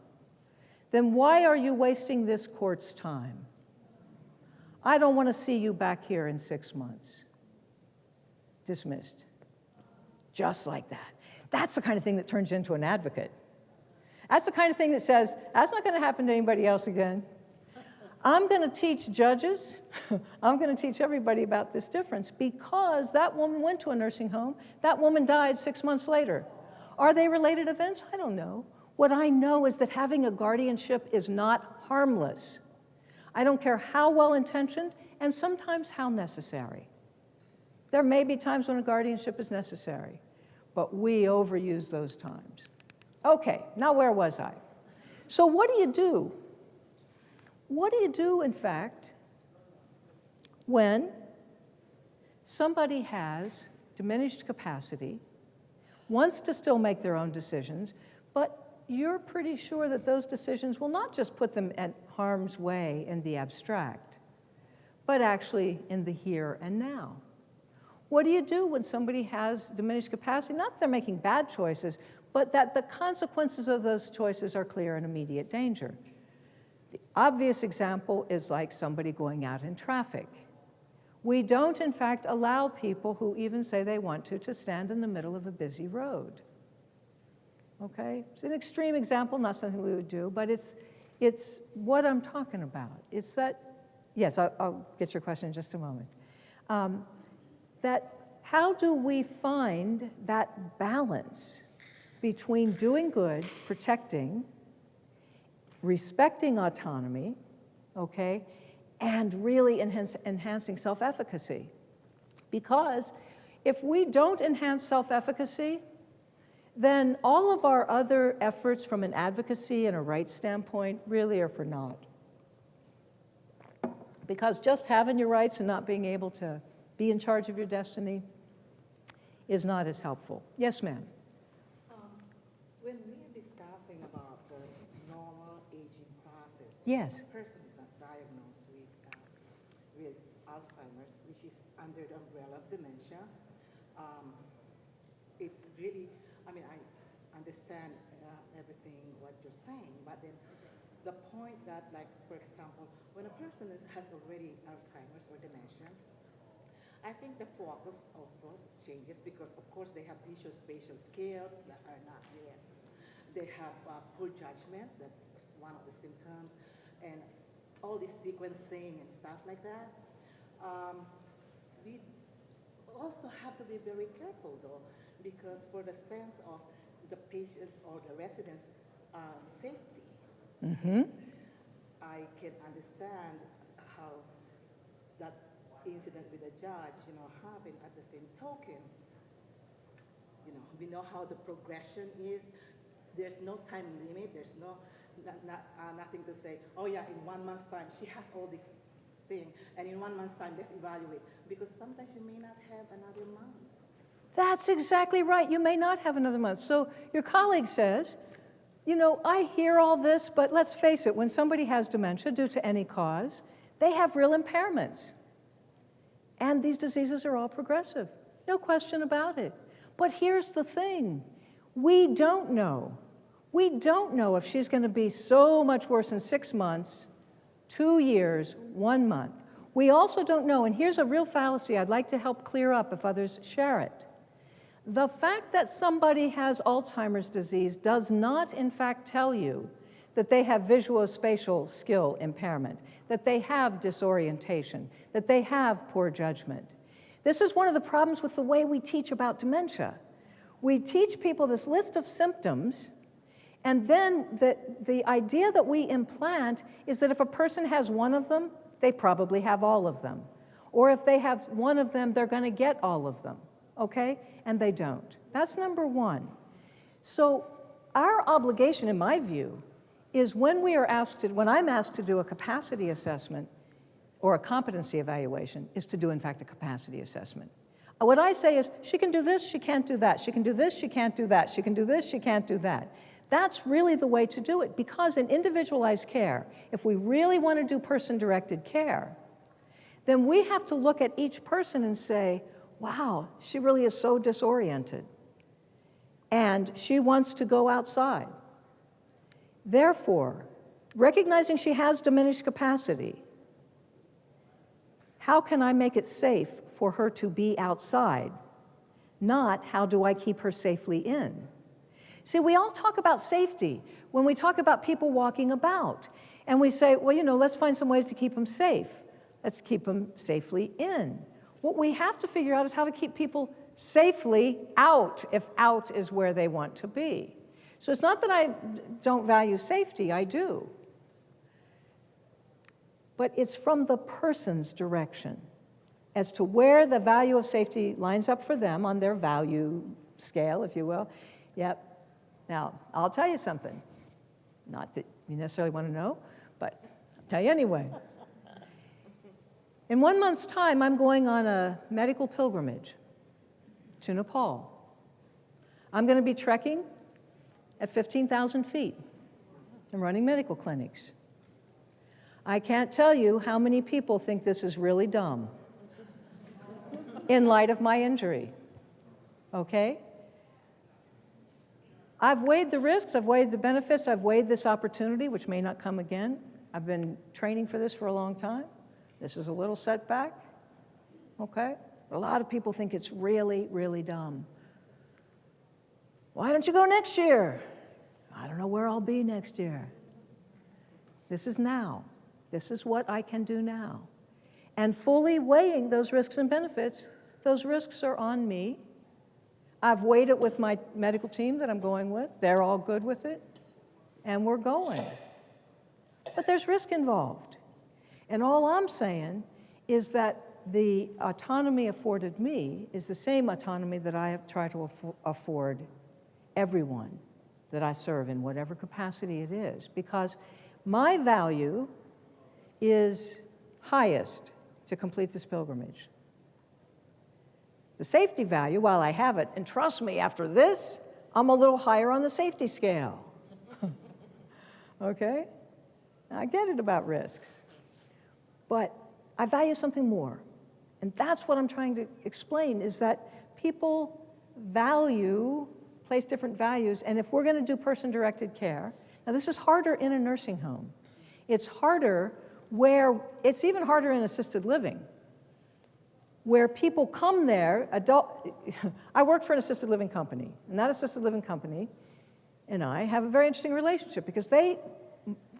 Then why are you wasting this court's time? I don't want to see you back here in 6 months. Dismissed. Just like that. That's the kind of thing that turns you into an advocate. That's the kind of thing that says, that's not going to happen to anybody else again. I'm going to teach judges, I'm going to teach everybody about this difference because that woman went to a nursing home, that woman died 6 months later. Are they related events? I don't know. What I know is that having a guardianship is not harmless. I don't care how well-intentioned and sometimes how necessary. There may be times when a guardianship is necessary, but we overuse those times. Okay, now where was I? So what do you do? What do you do, in fact, when somebody has diminished capacity, wants to still make their own decisions, but you're pretty sure that those decisions will not just put them at harm's way in the abstract, but actually in the here and now? What do you do when somebody has diminished capacity? Not that they're making bad choices, but that the consequences of those choices are clear and immediate danger. The obvious example is like somebody going out in traffic. We don't, in fact, allow people who even say they want to stand in the middle of a busy road. Okay? It's an extreme example, not something we would do, but it's what I'm talking about. It's that, yes, I'll get your question in just a moment. That how do we find that balance between doing good, protecting, respecting autonomy, okay, and really enhancing self-efficacy? Because if we don't enhance self-efficacy, then all of our other efforts from an advocacy and a rights standpoint really are for naught. Because just having your rights and not being able to be in charge of your destiny is not as helpful. Yes, ma'am. When we're discussing about the normal aging process, Yes. the person is not diagnosed with Alzheimer's, which is under the umbrella of dementia. It's really, I understand everything what you're saying, but then the point that, like, for example, when a person has already Alzheimer's or dementia, I think the focus also changes because, of course, they have visual spatial skills that are not there. They have poor judgment, that's one of the symptoms, and all this sequencing and stuff like that. We also have to be very careful, though, because for the sense of the patient's or the resident's safety, I can understand how that incident with the judge, happened. At the same token, we know how the progression is. There's no time limit. There's nothing to say, oh yeah, in 1 month's time, she has all these things, and in 1 month's time, let's evaluate. Because sometimes you may not have another month. That's exactly right. You may not have another month. So your colleague says, I hear all this, but let's face it, when somebody has dementia due to any cause, they have real impairments. And these diseases are all progressive. No question about it. But here's the thing. We don't know. We don't know if she's going to be so much worse in 6 months, 2 years, 1 month. We also don't know, and here's a real fallacy I'd like to help clear up if others share it. The fact that somebody has Alzheimer's disease does not, in fact, tell you that they have visuospatial skill impairment, that they have disorientation, that they have poor judgment. This is one of the problems with the way we teach about dementia. We teach people this list of symptoms, and then the idea that we implant is that if a person has one of them, they probably have all of them. Or if they have one of them, they're going to get all of them, okay? And they don't. That's number one. So our obligation, in my view, is when I'm asked to do a capacity assessment or a competency evaluation, is to do, in fact, a capacity assessment. What I say is, she can do this, she can't do that. She can do this, she can't do that. She can do this, she can't do that. That's really the way to do it, because in individualized care, if we really want to do person-directed care, then we have to look at each person and say, wow, she really is so disoriented, and she wants to go outside. Therefore, recognizing she has diminished capacity, how can I make it safe for her to be outside? Not how do I keep her safely in? See, we all talk about safety when we talk about people walking about. And we say, well, let's find some ways to keep them safe. Let's keep them safely in. What we have to figure out is how to keep people safely out, if out is where they want to be. So it's not that I don't value safety, I do. But it's from the person's direction as to where the value of safety lines up for them on their value scale, if you will. Yep. Now, I'll tell you something. Not that you necessarily want to know, but I'll tell you anyway. In 1 month's time, I'm going on a medical pilgrimage to Nepal. I'm going to be trekking at 15,000 feet and running medical clinics. I can't tell you how many people think this is really dumb in light of my injury, okay? I've weighed the risks, I've weighed the benefits, I've weighed this opportunity, which may not come again. I've been training for this for a long time. This is a little setback, okay? A lot of people think it's really, really dumb. Why don't you go next year? I don't know where I'll be next year. This is now. This is what I can do now. And fully weighing those risks and benefits, those risks are on me. I've weighed it with my medical team that I'm going with. They're all good with it. And we're going. But there's risk involved. And all I'm saying is that the autonomy afforded me is the same autonomy that I have tried to afford everyone that I serve in whatever capacity it is, because my value is highest to complete this pilgrimage. The safety value, while I have it, and trust me, after this, I'm a little higher on the safety scale. Okay? I get it about risks. But I value something more. And that's what I'm trying to explain, is that people place different values, and if we're going to do person-directed care, now this is harder in a nursing home. It's harder it's even harder in assisted living, where people come there, I work for an assisted living company, and that assisted living company and I have a very interesting relationship because they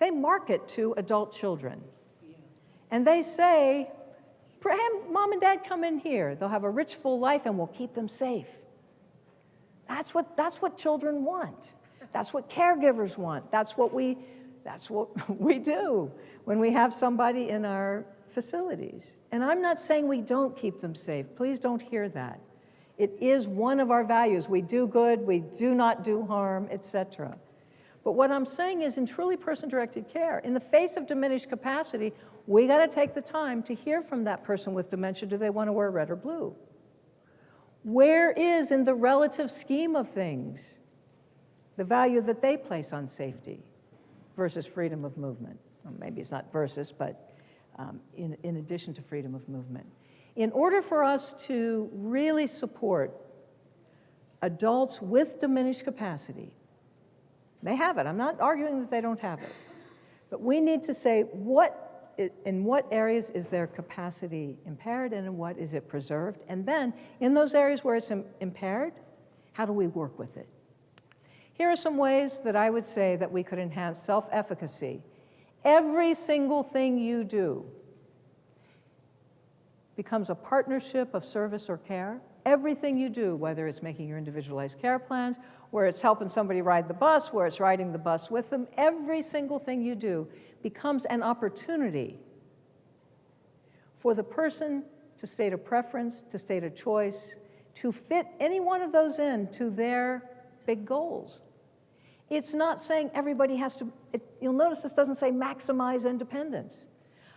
market to adult children. And they say, Mom and Dad, come in here. They'll have a rich, full life, and we'll keep them safe. That's what children want. That's what caregivers want. That's what we do when we have somebody in our facilities. And I'm not saying we don't keep them safe. Please don't hear that. It is one of our values. We do good, we do not do harm, etc. But what I'm saying is, in truly person-directed care, in the face of diminished capacity, we got to take the time to hear from that person with dementia. Do they want to wear red or blue? Where is, in the relative scheme of things, the value that they place on safety versus freedom of movement? Well, maybe it's not versus, but in addition to freedom of movement. In order for us to really support adults with diminished capacity, they have it. I'm not arguing that they don't have it. But we need to say in what areas is their capacity impaired and in what is it preserved? And then in those areas where it's impaired, how do we work with it? Here are some ways that I would say that we could enhance self-efficacy. Every single thing you do becomes a partnership of service or care. Everything you do, whether it's making your individualized care plans, where it's helping somebody ride the bus, where it's riding the bus with them, every single thing you do becomes an opportunity for the person to state a preference, to state a choice, to fit any one of those into their big goals. It's not saying everybody has to, you'll notice this doesn't say maximize independence.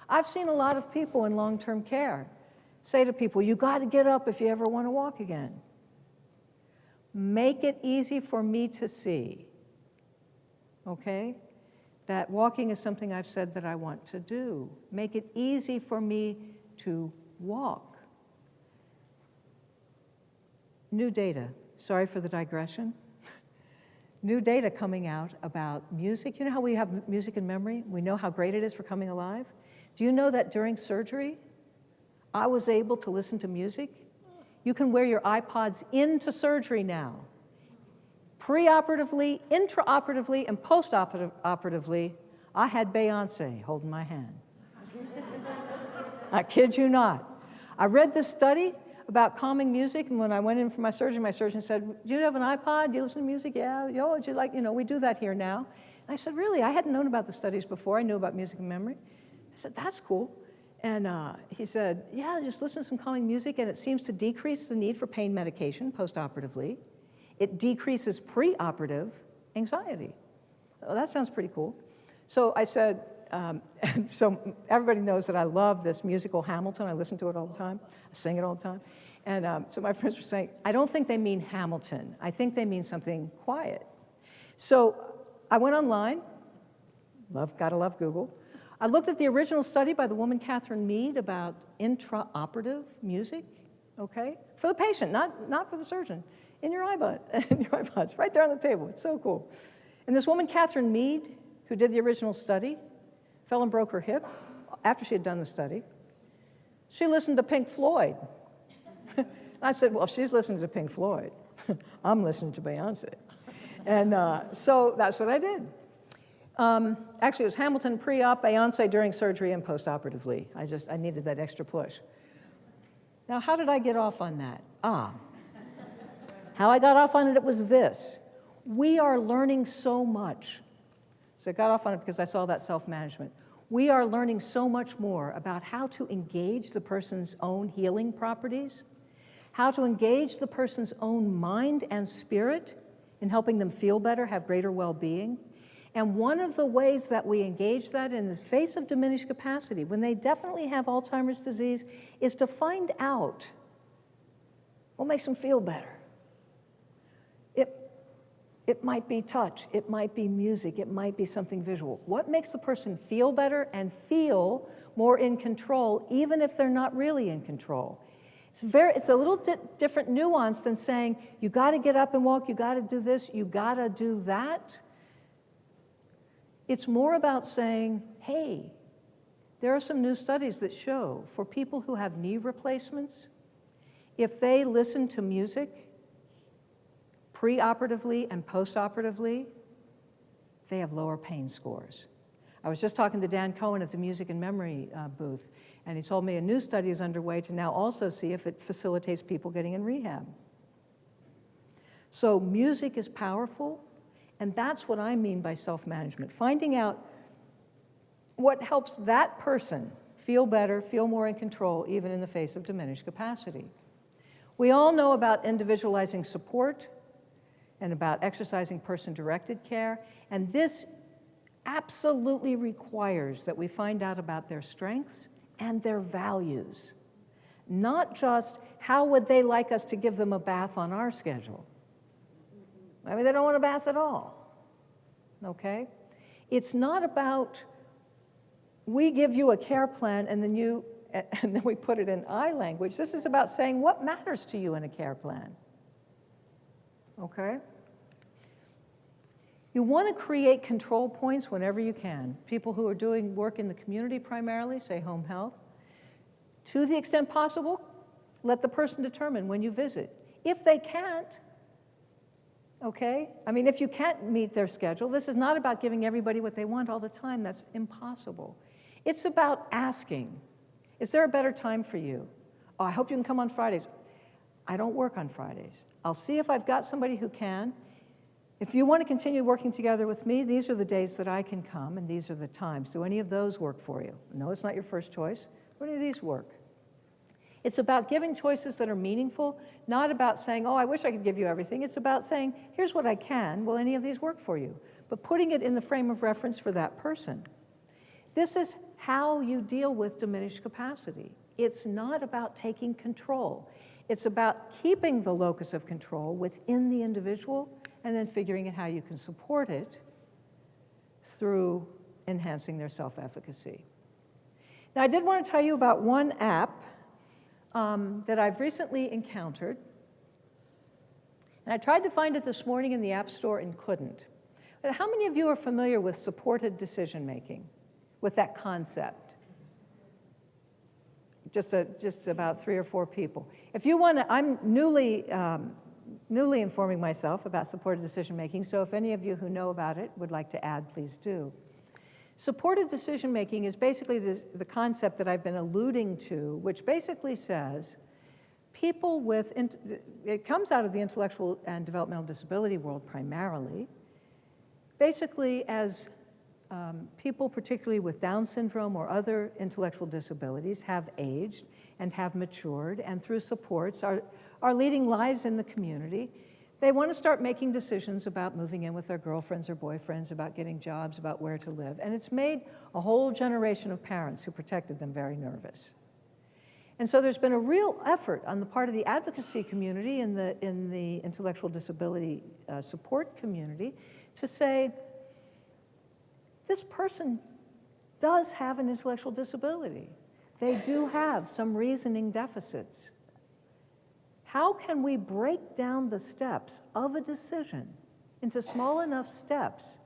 I've seen a lot of people in long-term care say to people, you got to get up if you ever want to walk again. Make it easy for me to see, okay, that walking is something I've said that I want to do. Make it easy for me to walk. New data, sorry for the digression. New data coming out about music. You know how we have music and memory? We know how great it is for coming alive. Do you know that during surgery, I was able to listen to music? You can wear your iPods into surgery now. Preoperatively, intraoperatively, and postoperatively, I had Beyonce holding my hand. I kid you not. I read this study about calming music, and when I went in for my surgeon said, do you have an iPod? Do you listen to music? Yeah. Yo, would you like, we do that here now. And I said, really? I hadn't known about the studies before. I knew about music and memory. I said, that's cool. And he said, yeah, just listen to some calming music, and it seems to decrease the need for pain medication postoperatively. It decreases preoperative anxiety. Well, that sounds pretty cool. So I said, so everybody knows that I love this musical Hamilton. I listen to it all the time. I sing it all the time. And so my friends were saying, I don't think they mean Hamilton. I think they mean something quiet. So I went online. Gotta love Google. I looked at the original study by the woman Catherine Mead about intraoperative music, okay? For the patient, not for the surgeon. In your iPods, right there on the table. It's so cool. And this woman, Catherine Mead, who did the original study, fell and broke her hip after she had done the study. She listened to Pink Floyd. I said, well, if she's listening to Pink Floyd, I'm listening to Beyonce. And so that's what I did. Actually, it was Hamilton pre-op, Beyonce during surgery, and post-operatively. I needed that extra push. Now, how did I get off on that? How I got off on it was this. We are learning so much. So I got off on it because I saw that self-management. We are learning so much more about how to engage the person's own healing properties, how to engage the person's own mind and spirit in helping them feel better, have greater well-being. And one of the ways that we engage that in the face of diminished capacity, when they definitely have Alzheimer's disease, is to find out what makes them feel better. It might be touch, it might be music, it might be something visual. What makes the person feel better and feel more in control, even if they're not really in control? It's a little different nuance than saying, you gotta get up and walk, you gotta do this, you gotta do that. It's more about saying, hey, there are some new studies that show for people who have knee replacements, if they listen to music preoperatively and postoperatively, they have lower pain scores. I was just talking to Dan Cohen at the Music and Memory booth, and he told me a new study is underway to now also see if it facilitates people getting in rehab. So music is powerful, and that's what I mean by self-management, finding out what helps that person feel better, feel more in control, even in the face of diminished capacity. We all know about individualizing support and about exercising person-directed care, and this absolutely requires that we find out about their strengths and their values, not just how would they like us to give them a bath on our schedule. Maybe they don't want a bath at all, okay? It's not about we give you a care plan and then we put it in I language. This is about saying what matters to you in a care plan. okay? You want to create control points whenever you can. People who are doing work in the community primarily, say home health, to the extent possible, let the person determine when you visit. If they can't, okay? I mean, if you can't meet their schedule, this is not about giving everybody what they want all the time. That's impossible. It's about asking, is there a better time for you? Oh, I hope you can come on Fridays. I don't work on Fridays. I'll see if I've got somebody who can. If you want to continue working together with me, these are the days that I can come, and these are the times. Do any of those work for you? No, it's not your first choice. Do any of these work? It's about giving choices that are meaningful, not about saying, oh, I wish I could give you everything. It's about saying, here's what I can. Will any of these work for you? But putting it in the frame of reference for that person. This is how you deal with diminished capacity. It's not about taking control. It's about keeping the locus of control within the individual and then figuring out how you can support it through enhancing their self-efficacy. Now, I did want to tell you about one app that I've recently encountered. And I tried to find it this morning in the App Store and couldn't. But how many of you are familiar with supported decision-making, with that concept? Just about 3 or 4 people. If you want to, I'm newly informing myself about supported decision-making, so if any of you who know about it would like to add, please do. Supported decision-making is basically the concept that I've been alluding to, which basically says people with, it comes out of the intellectual and developmental disability world primarily, basically as people, particularly with Down syndrome or other intellectual disabilities, have aged and have matured, and through supports are leading lives in the community. They want to start making decisions about moving in with their girlfriends or boyfriends, about getting jobs, about where to live. And it's made a whole generation of parents who protected them very nervous. And so there's been a real effort on the part of the advocacy community in the intellectual disability support community to say, this person does have an intellectual disability. They do have some reasoning deficits. How can we break down the steps of a decision into small enough steps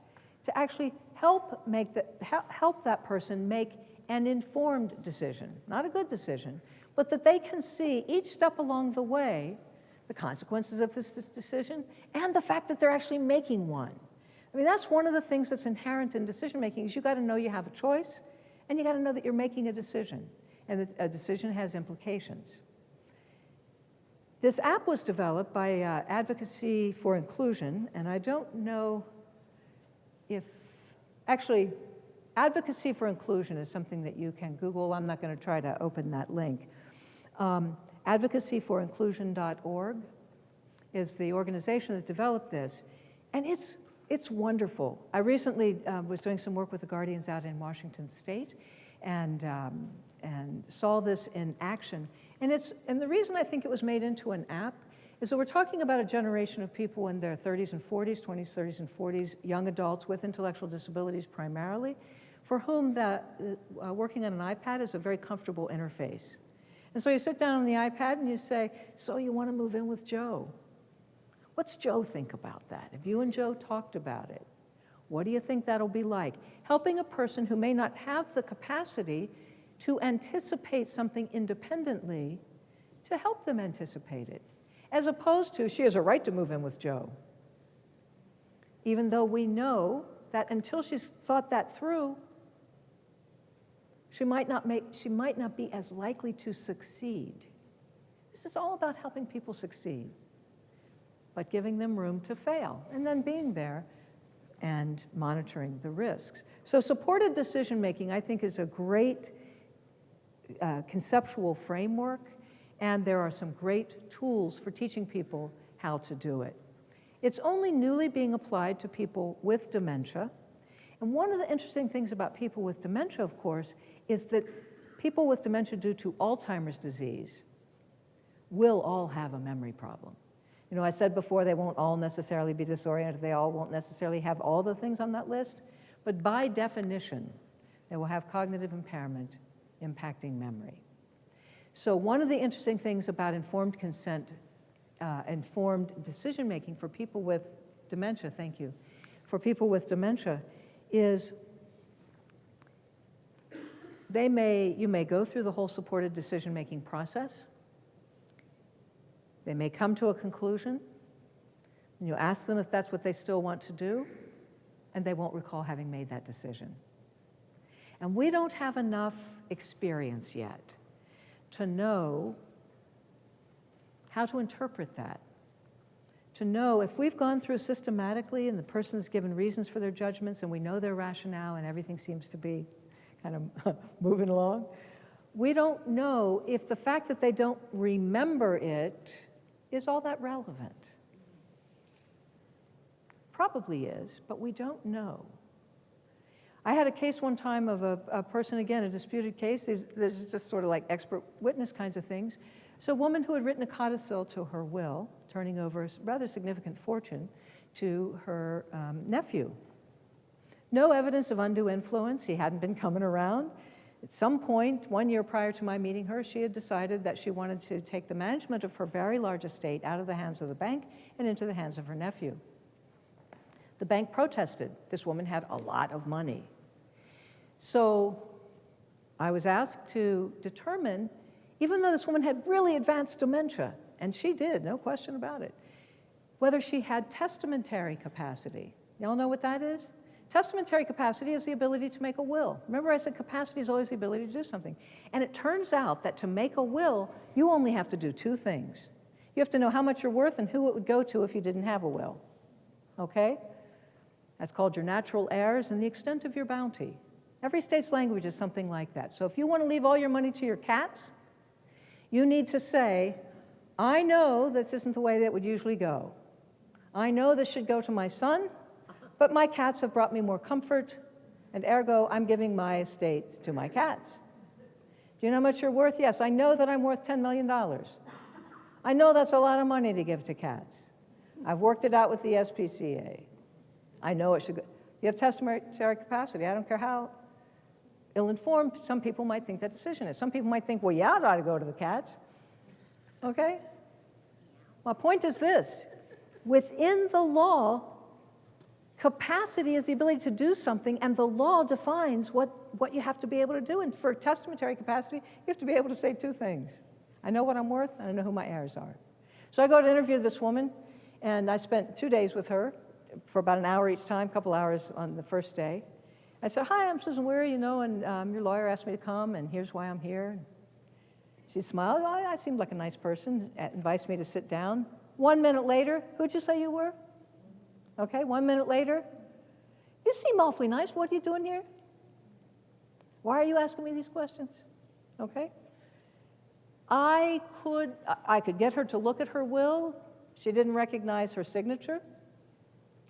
to actually help that person make an informed decision, not a good decision, but that they can see each step along the way the consequences of this decision and the fact that they're actually making one. I mean, that's one of the things that's inherent in decision-making is you got to know you have a choice, and you got to know that you're making a decision, and that a decision has implications. This app was developed by Advocacy for Inclusion, and I don't know if, actually, Advocacy for Inclusion is something that you can Google. I'm not going to try to open that link. Advocacyforinclusion.org is the organization that developed this, and it's wonderful. I recently was doing some work with the Guardians out in Washington State and saw this in action. And the reason I think it was made into an app is that we're talking about a generation of people in their 30s and 40s, 20s, 30s, and 40s, young adults with intellectual disabilities primarily, for whom working on an iPad is a very comfortable interface. And so you sit down on the iPad and you say, so you want to move in with Joe? What's Joe think about that? Have you and Joe talked about it? What do you think that'll be like? Helping a person who may not have the capacity to anticipate something independently, to help them anticipate it, as opposed to, she has a right to move in with Joe. Even though we know that until she's thought that through, she might not be as likely to succeed. This is all about helping people succeed, but giving them room to fail, and then being there and monitoring the risks. So supported decision-making, I think, is a great conceptual framework, and there are some great tools for teaching people how to do it. It's only newly being applied to people with dementia, and one of the interesting things about people with dementia, of course, is that people with dementia due to Alzheimer's disease will all have a memory problem. You know, I said before they won't all necessarily be disoriented, they all won't necessarily have all the things on that list, but by definition, they will have cognitive impairment impacting memory. So one of the interesting things about informed consent informed decision-making for people with dementia, thank you, for people with dementia is you may go through the whole supported decision-making process. They may come to a conclusion, and you ask them if that's what they still want to do, and they won't recall having made that decision. And we don't have enough experience yet to know how to interpret that. To know if we've gone through systematically and the person has given reasons for their judgments and we know their rationale and everything seems to be kind of moving along, we don't know if the fact that they don't remember it is all that relevant. Probably is, but we don't know. I had a case one time of a person, again, a disputed case. There's just sort of like expert witness kinds of things. So a woman who had written a codicil to her will, turning over a rather significant fortune to her nephew. No evidence of undue influence. He hadn't been coming around. At some point, 1 year prior to my meeting her, she had decided that she wanted to take the management of her very large estate out of the hands of the bank and into the hands of her nephew. The bank protested. This woman had a lot of money. So I was asked to determine, even though this woman had really advanced dementia, and she did, no question about it, whether she had testamentary capacity. Y'all know what that is? Testamentary capacity is the ability to make a will. Remember I said capacity is always the ability to do something. And it turns out that to make a will, you only have to do two things. You have to know how much you're worth and who it would go to if you didn't have a will. Okay? That's called your natural heirs and the extent of your bounty. Every state's language is something like that. So if you want to leave all your money to your cats, you need to say, I know this isn't the way that would usually go. I know this should go to my son, but my cats have brought me more comfort, and ergo, I'm giving my estate to my cats. Do you know how much you're worth? Yes, I know that I'm worth $10 million. I know that's a lot of money to give to cats. I've worked it out with the SPCA. I know it should go. You have testamentary capacity. I don't care how ill-informed some people might think that decision is. Some people might think, well, yeah, it ought to go to the cats. Okay? My point is this. Within the law, capacity is the ability to do something, and the law defines what you have to be able to do. And for testamentary capacity, you have to be able to say two things. I know what I'm worth, and I know who my heirs are. So I go to interview this woman, and I spent 2 days with her for about an hour each time, a couple hours on the first day. I said, hi, I'm Susan Wehry, and your lawyer asked me to come, and here's why I'm here. She smiled. Well, I seemed like a nice person, invites me to sit down. 1 minute later, who'd you say you were? Okay, 1 minute later, you seem awfully nice. What are you doing here? Why are you asking me these questions? Okay. I could get her to look at her will. She didn't recognize her signature.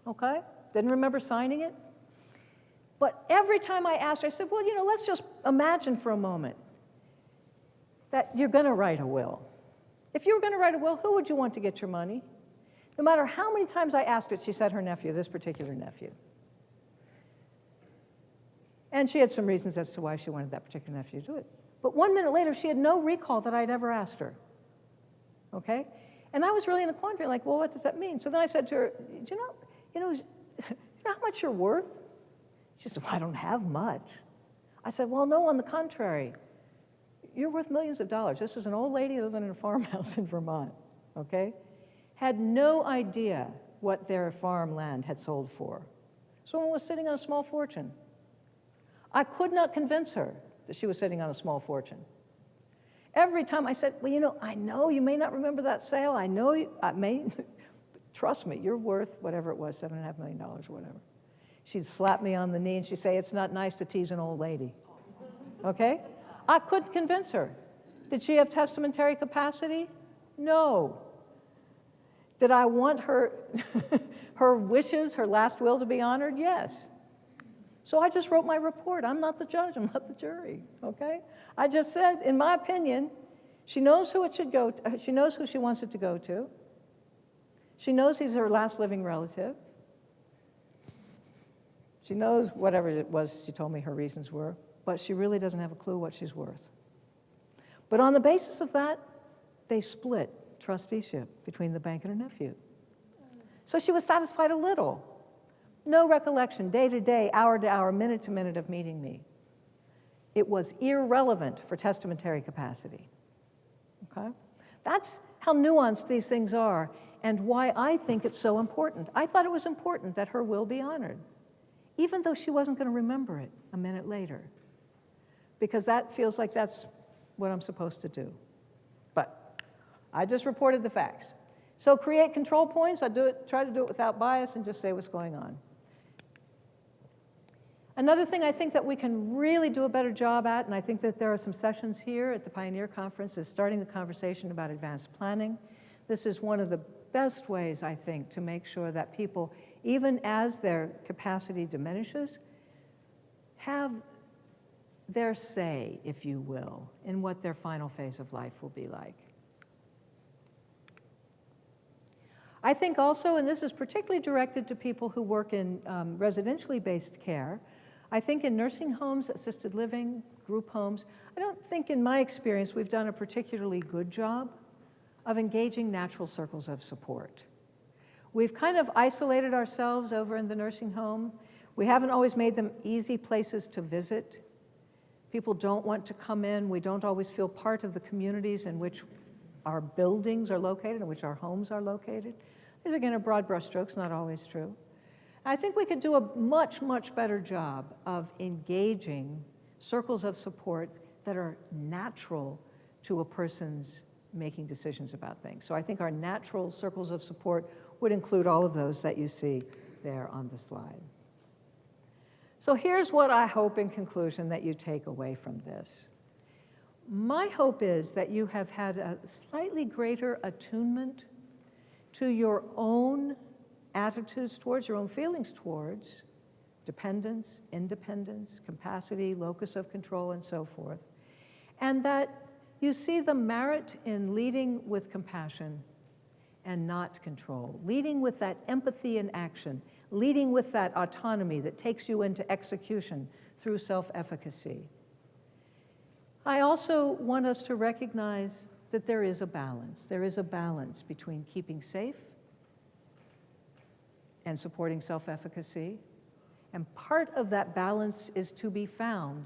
Okay, didn't remember signing it. But every time I asked her, I said, well, let's just imagine for a moment that you're going to write a will. If you were going to write a will, who would you want to get your money? No matter how many times I asked it, she said her nephew, this particular nephew. And she had some reasons as to why she wanted that particular nephew to do it. But 1 minute later, she had no recall that I'd ever asked her. Okay? And I was really in a quandary, like, well, what does that mean? So then I said to her, do you know how much you're worth? She said, well, I don't have much. I said, well, no, on the contrary. You're worth millions of dollars. This is an old lady living in a farmhouse in Vermont, okay? Had no idea what their farmland had sold for. Someone was sitting on a small fortune. I could not convince her that she was sitting on a small fortune. Every time I said, well, I know you may not remember that sale. I know I may, trust me, you're worth whatever it was, $7.5 million or whatever. She'd slap me on the knee and she'd say, it's not nice to tease an old lady. Okay? I couldn't convince her. Did she have testamentary capacity? No. Did I want her, her wishes, her last will to be honored? Yes. So I just wrote my report. I'm not the judge, I'm not the jury, okay? I just said, in my opinion, she knows who it should go to, she knows who she wants it to go to. She knows he's her last living relative. She knows whatever it was she told me her reasons were, but she really doesn't have a clue what she's worth. But on the basis of that, they split trusteeship between the bank and her nephew. So she was satisfied a little. No recollection, day to day, hour to hour, minute to minute of meeting me. It was irrelevant for testamentary capacity. Okay? That's how nuanced these things are and why I think it's so important. I thought it was important that her will be honored, even though she wasn't going to remember it a minute later, because that feels like that's what I'm supposed to do. But I just reported the facts. So create control points. I try to do it without bias and just say what's going on. Another thing I think that we can really do a better job at, and I think that there are some sessions here at the Pioneer Conference, is starting the conversation about advanced planning. This is one of the best ways, I think, to make sure that people, even as their capacity diminishes, have their say, if you will, in what their final phase of life will be like. I think also, and this is particularly directed to people who work in residentially based care, I think in nursing homes, assisted living, group homes, I don't think in my experience we've done a particularly good job of engaging natural circles of support. We've kind of isolated ourselves over in the nursing home. We haven't always made them easy places to visit. People don't want to come in. We don't always feel part of the communities in which our buildings are located, in which our homes are located. These are, again, are broad brushstrokes, not always true. I think we could do a much, much better job of engaging circles of support that are natural to a person's making decisions about things. So I think our natural circles of support would include all of those that you see there on the slide. So here's what I hope in conclusion that you take away from this. My hope is that you have had a slightly greater attunement to your own attitudes towards, your own feelings towards dependence, independence, capacity, locus of control, and so forth. And that you see the merit in leading with compassion and not control, leading with that empathy in action, leading with that autonomy that takes you into execution through self-efficacy. I also want us to recognize that there is a balance. There is a balance between keeping safe and supporting self-efficacy. And part of that balance is to be found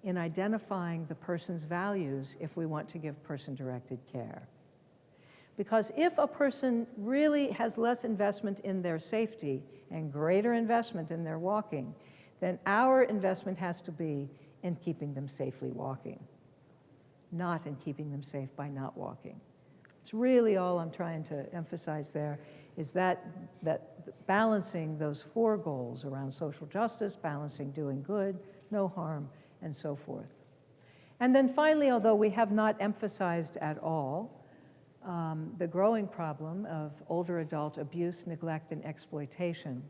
in identifying the person's values if we want to give person-directed care. Because if a person really has less investment in their safety and greater investment in their walking, then our investment has to be in keeping them safely walking, not in keeping them safe by not walking. It's really all I'm trying to emphasize there is that balancing those four goals around social justice, balancing doing good, no harm, and so forth. And then finally, although we have not emphasized at all the growing problem of older adult abuse, neglect, and exploitation,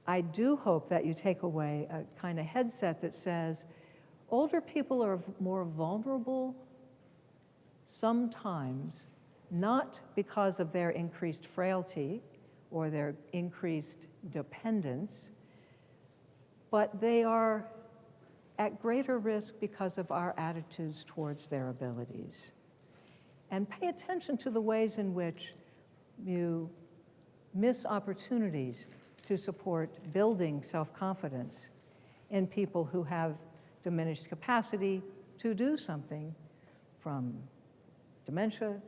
I do hope that you take away a kind of headset that says older people are more vulnerable sometimes, not because of their increased frailty or their increased dependence, but they are at greater risk because of our attitudes towards their abilities. And pay attention to the ways in which you miss opportunities to support building self-confidence in people who have diminished capacity to do something, from dementia,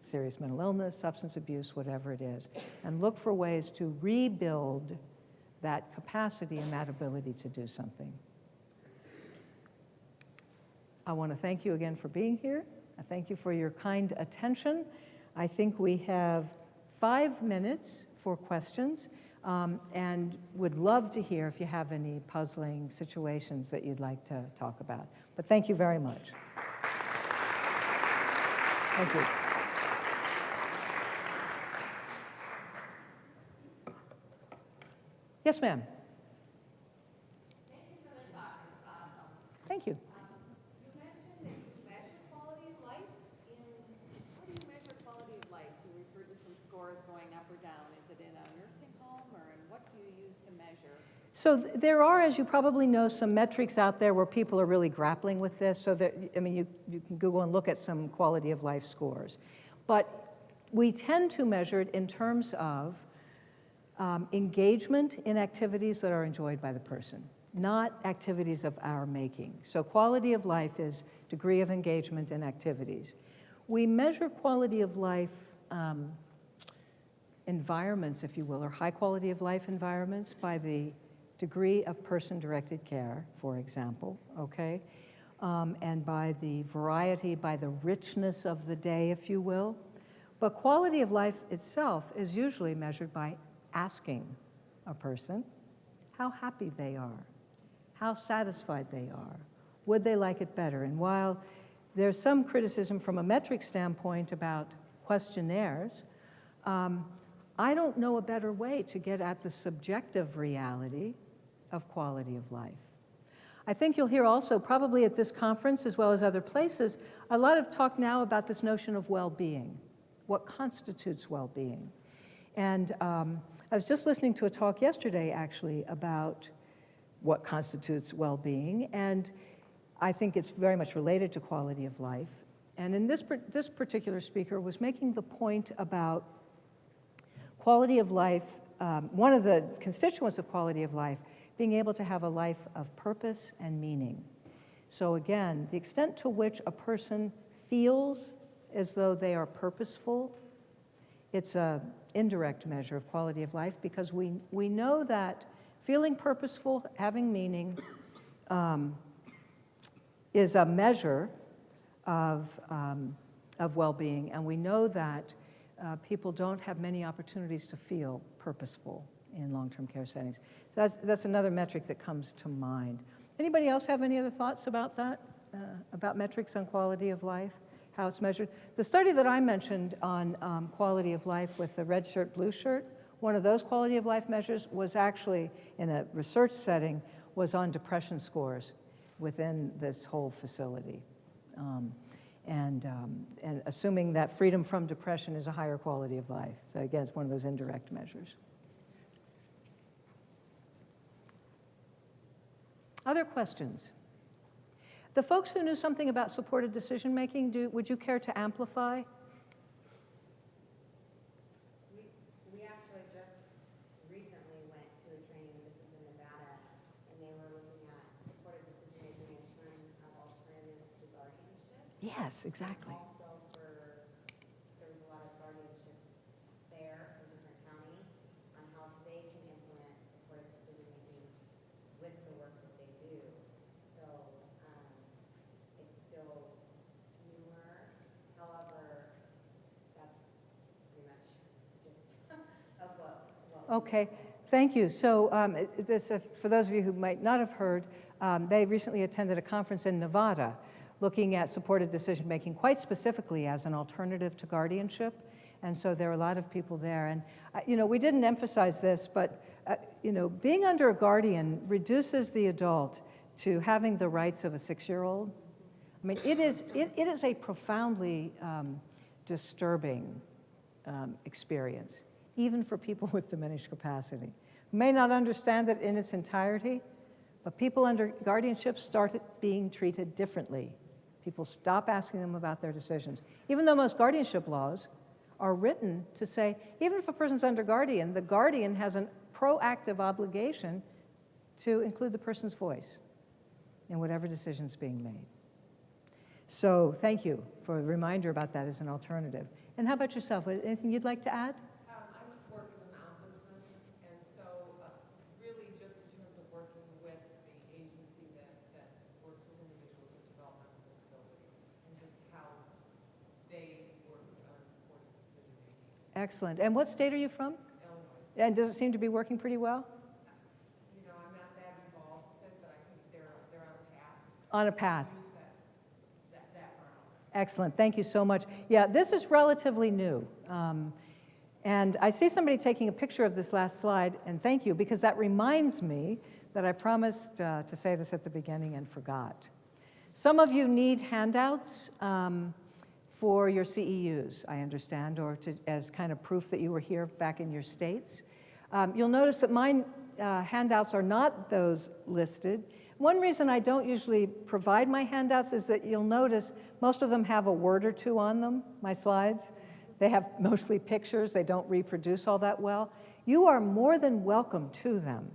serious mental illness, substance abuse, whatever it is, and look for ways to rebuild that capacity and that ability to do something. I want to thank you again for being here. I thank you for your kind attention. I think we have 5 minutes for questions, and would love to hear if you have any puzzling situations that you'd like to talk about. But thank you very much. Thank you. Yes, ma'am. Thank you for the talk. It's awesome. Thank you. You mentioned that you measure quality of life. How do you measure quality of life? You referred to some scores going up or down. Is it in a nursing home, or what do you use to measure? So there are, as you probably know, some metrics out there where people are really grappling with this. So that, I mean, you can Google and look at some quality of life scores. But we tend to measure it in terms of engagement in activities that are enjoyed by the person, not activities of our making. So quality of life is degree of engagement in activities. We measure quality of life environments, if you will, or high quality of life environments by the degree of person-directed care, for example, okay? And by the variety, by the richness of the day, if you will. But quality of life itself is usually measured by asking a person how happy they are, how satisfied they are, would they like it better? And while there's some criticism from a metric standpoint about questionnaires, I don't know a better way to get at the subjective reality of quality of life. I think you'll hear also, probably at this conference as well as other places, a lot of talk now about this notion of well-being. What constitutes well-being? And I was just listening to a talk yesterday, actually, about what constitutes well-being, and I think it's very much related to quality of life. And in this particular speaker was making the point about quality of life, one of the constituents of quality of life, being able to have a life of purpose and meaning. So again, the extent to which a person feels as though they are purposeful, it's an indirect measure of quality of life, because we know that feeling purposeful, having meaning, is a measure of well-being, and we know that people don't have many opportunities to feel purposeful in long-term care settings. So that's another metric that comes to mind. Anybody else have any other thoughts about that, about metrics on quality of life, how it's measured? The study that I mentioned on quality of life with the red shirt, blue shirt, one of those quality of life measures was actually, in a research setting, was on depression scores within this whole facility. And assuming that freedom from depression is a higher quality of life. So again, it's one of those indirect measures. Other questions? The folks who knew something about supported decision-making, would you care to amplify? We actually just recently went to a training, this is in Nevada, and they were looking at supported decision-making in terms of alternatives to guardianship. Yes, exactly. Also there was a lot of guardianships there for different counties on how they can implement supported decision-making with the work that they do. So it's still newer. However, that's pretty much just of what Okay, thank you. So for those of you who might not have heard, they recently attended a conference in Nevada looking at supported decision-making quite specifically as an alternative to guardianship. And so there are a lot of people there. And, we didn't emphasize this, but, being under a guardian reduces the adult to having the rights of a 6-year-old. I mean, it is a profoundly disturbing experience, even for people with diminished capacity. You may not understand it in its entirety, but people under guardianship started being treated differently. People stop asking them about their decisions. Even though most guardianship laws are written to say, even if a person's under guardian, the guardian has a proactive obligation to include the person's voice in whatever decision's being made. So thank you for a reminder about that as an alternative. And how about yourself? Anything you'd like to add? I work as an ombudsman, and so really just in terms of working with the agency that works with individuals with developmental disabilities and just how they work on supporting decision-making. Excellent. And what state are you from? Illinois. And does it seem to be working pretty well? I'm not that involved with it, but I think they're on a path. On a path. Use that ground. Excellent. Thank you so much. Yeah, this is relatively new. And I see somebody taking a picture of this last slide, and thank you, because that reminds me that I promised to say this at the beginning and forgot. Some of you need handouts for your CEUs, I understand, or as kind of proof that you were here back in your states. You'll notice that mine handouts are not those listed. One reason I don't usually provide my handouts is that you'll notice most of them have a word or two on them, my slides. They have mostly pictures. They don't reproduce all that well. You are more than welcome to them.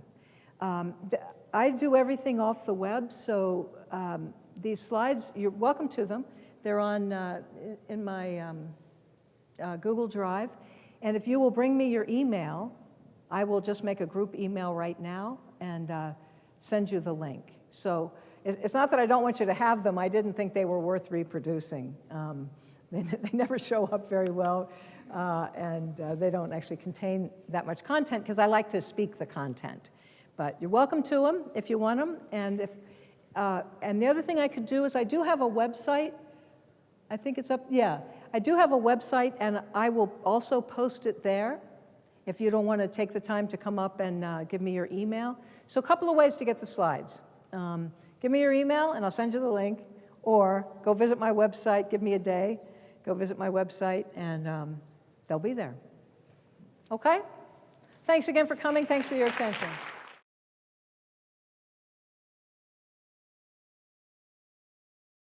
I do everything off the web, so these slides, you're welcome to them. They're on in my Google Drive. And if you will bring me your email, I will just make a group email right now and send you the link. So it's not that I don't want you to have them. I didn't think they were worth reproducing. They never show up very well, and they don't actually contain that much content because I like to speak the content. But you're welcome to them if you want them. And the other thing I could do is I do have a website. I think it's up, yeah. I do have a website, and I will also post it there if you don't want to take the time to come up and give me your email. So a couple of ways to get the slides. Give me your email, and I'll send you the link, or go visit my website, give me a day, go visit my website, and they'll be there. Okay? Thanks again for coming. Thanks for your attention.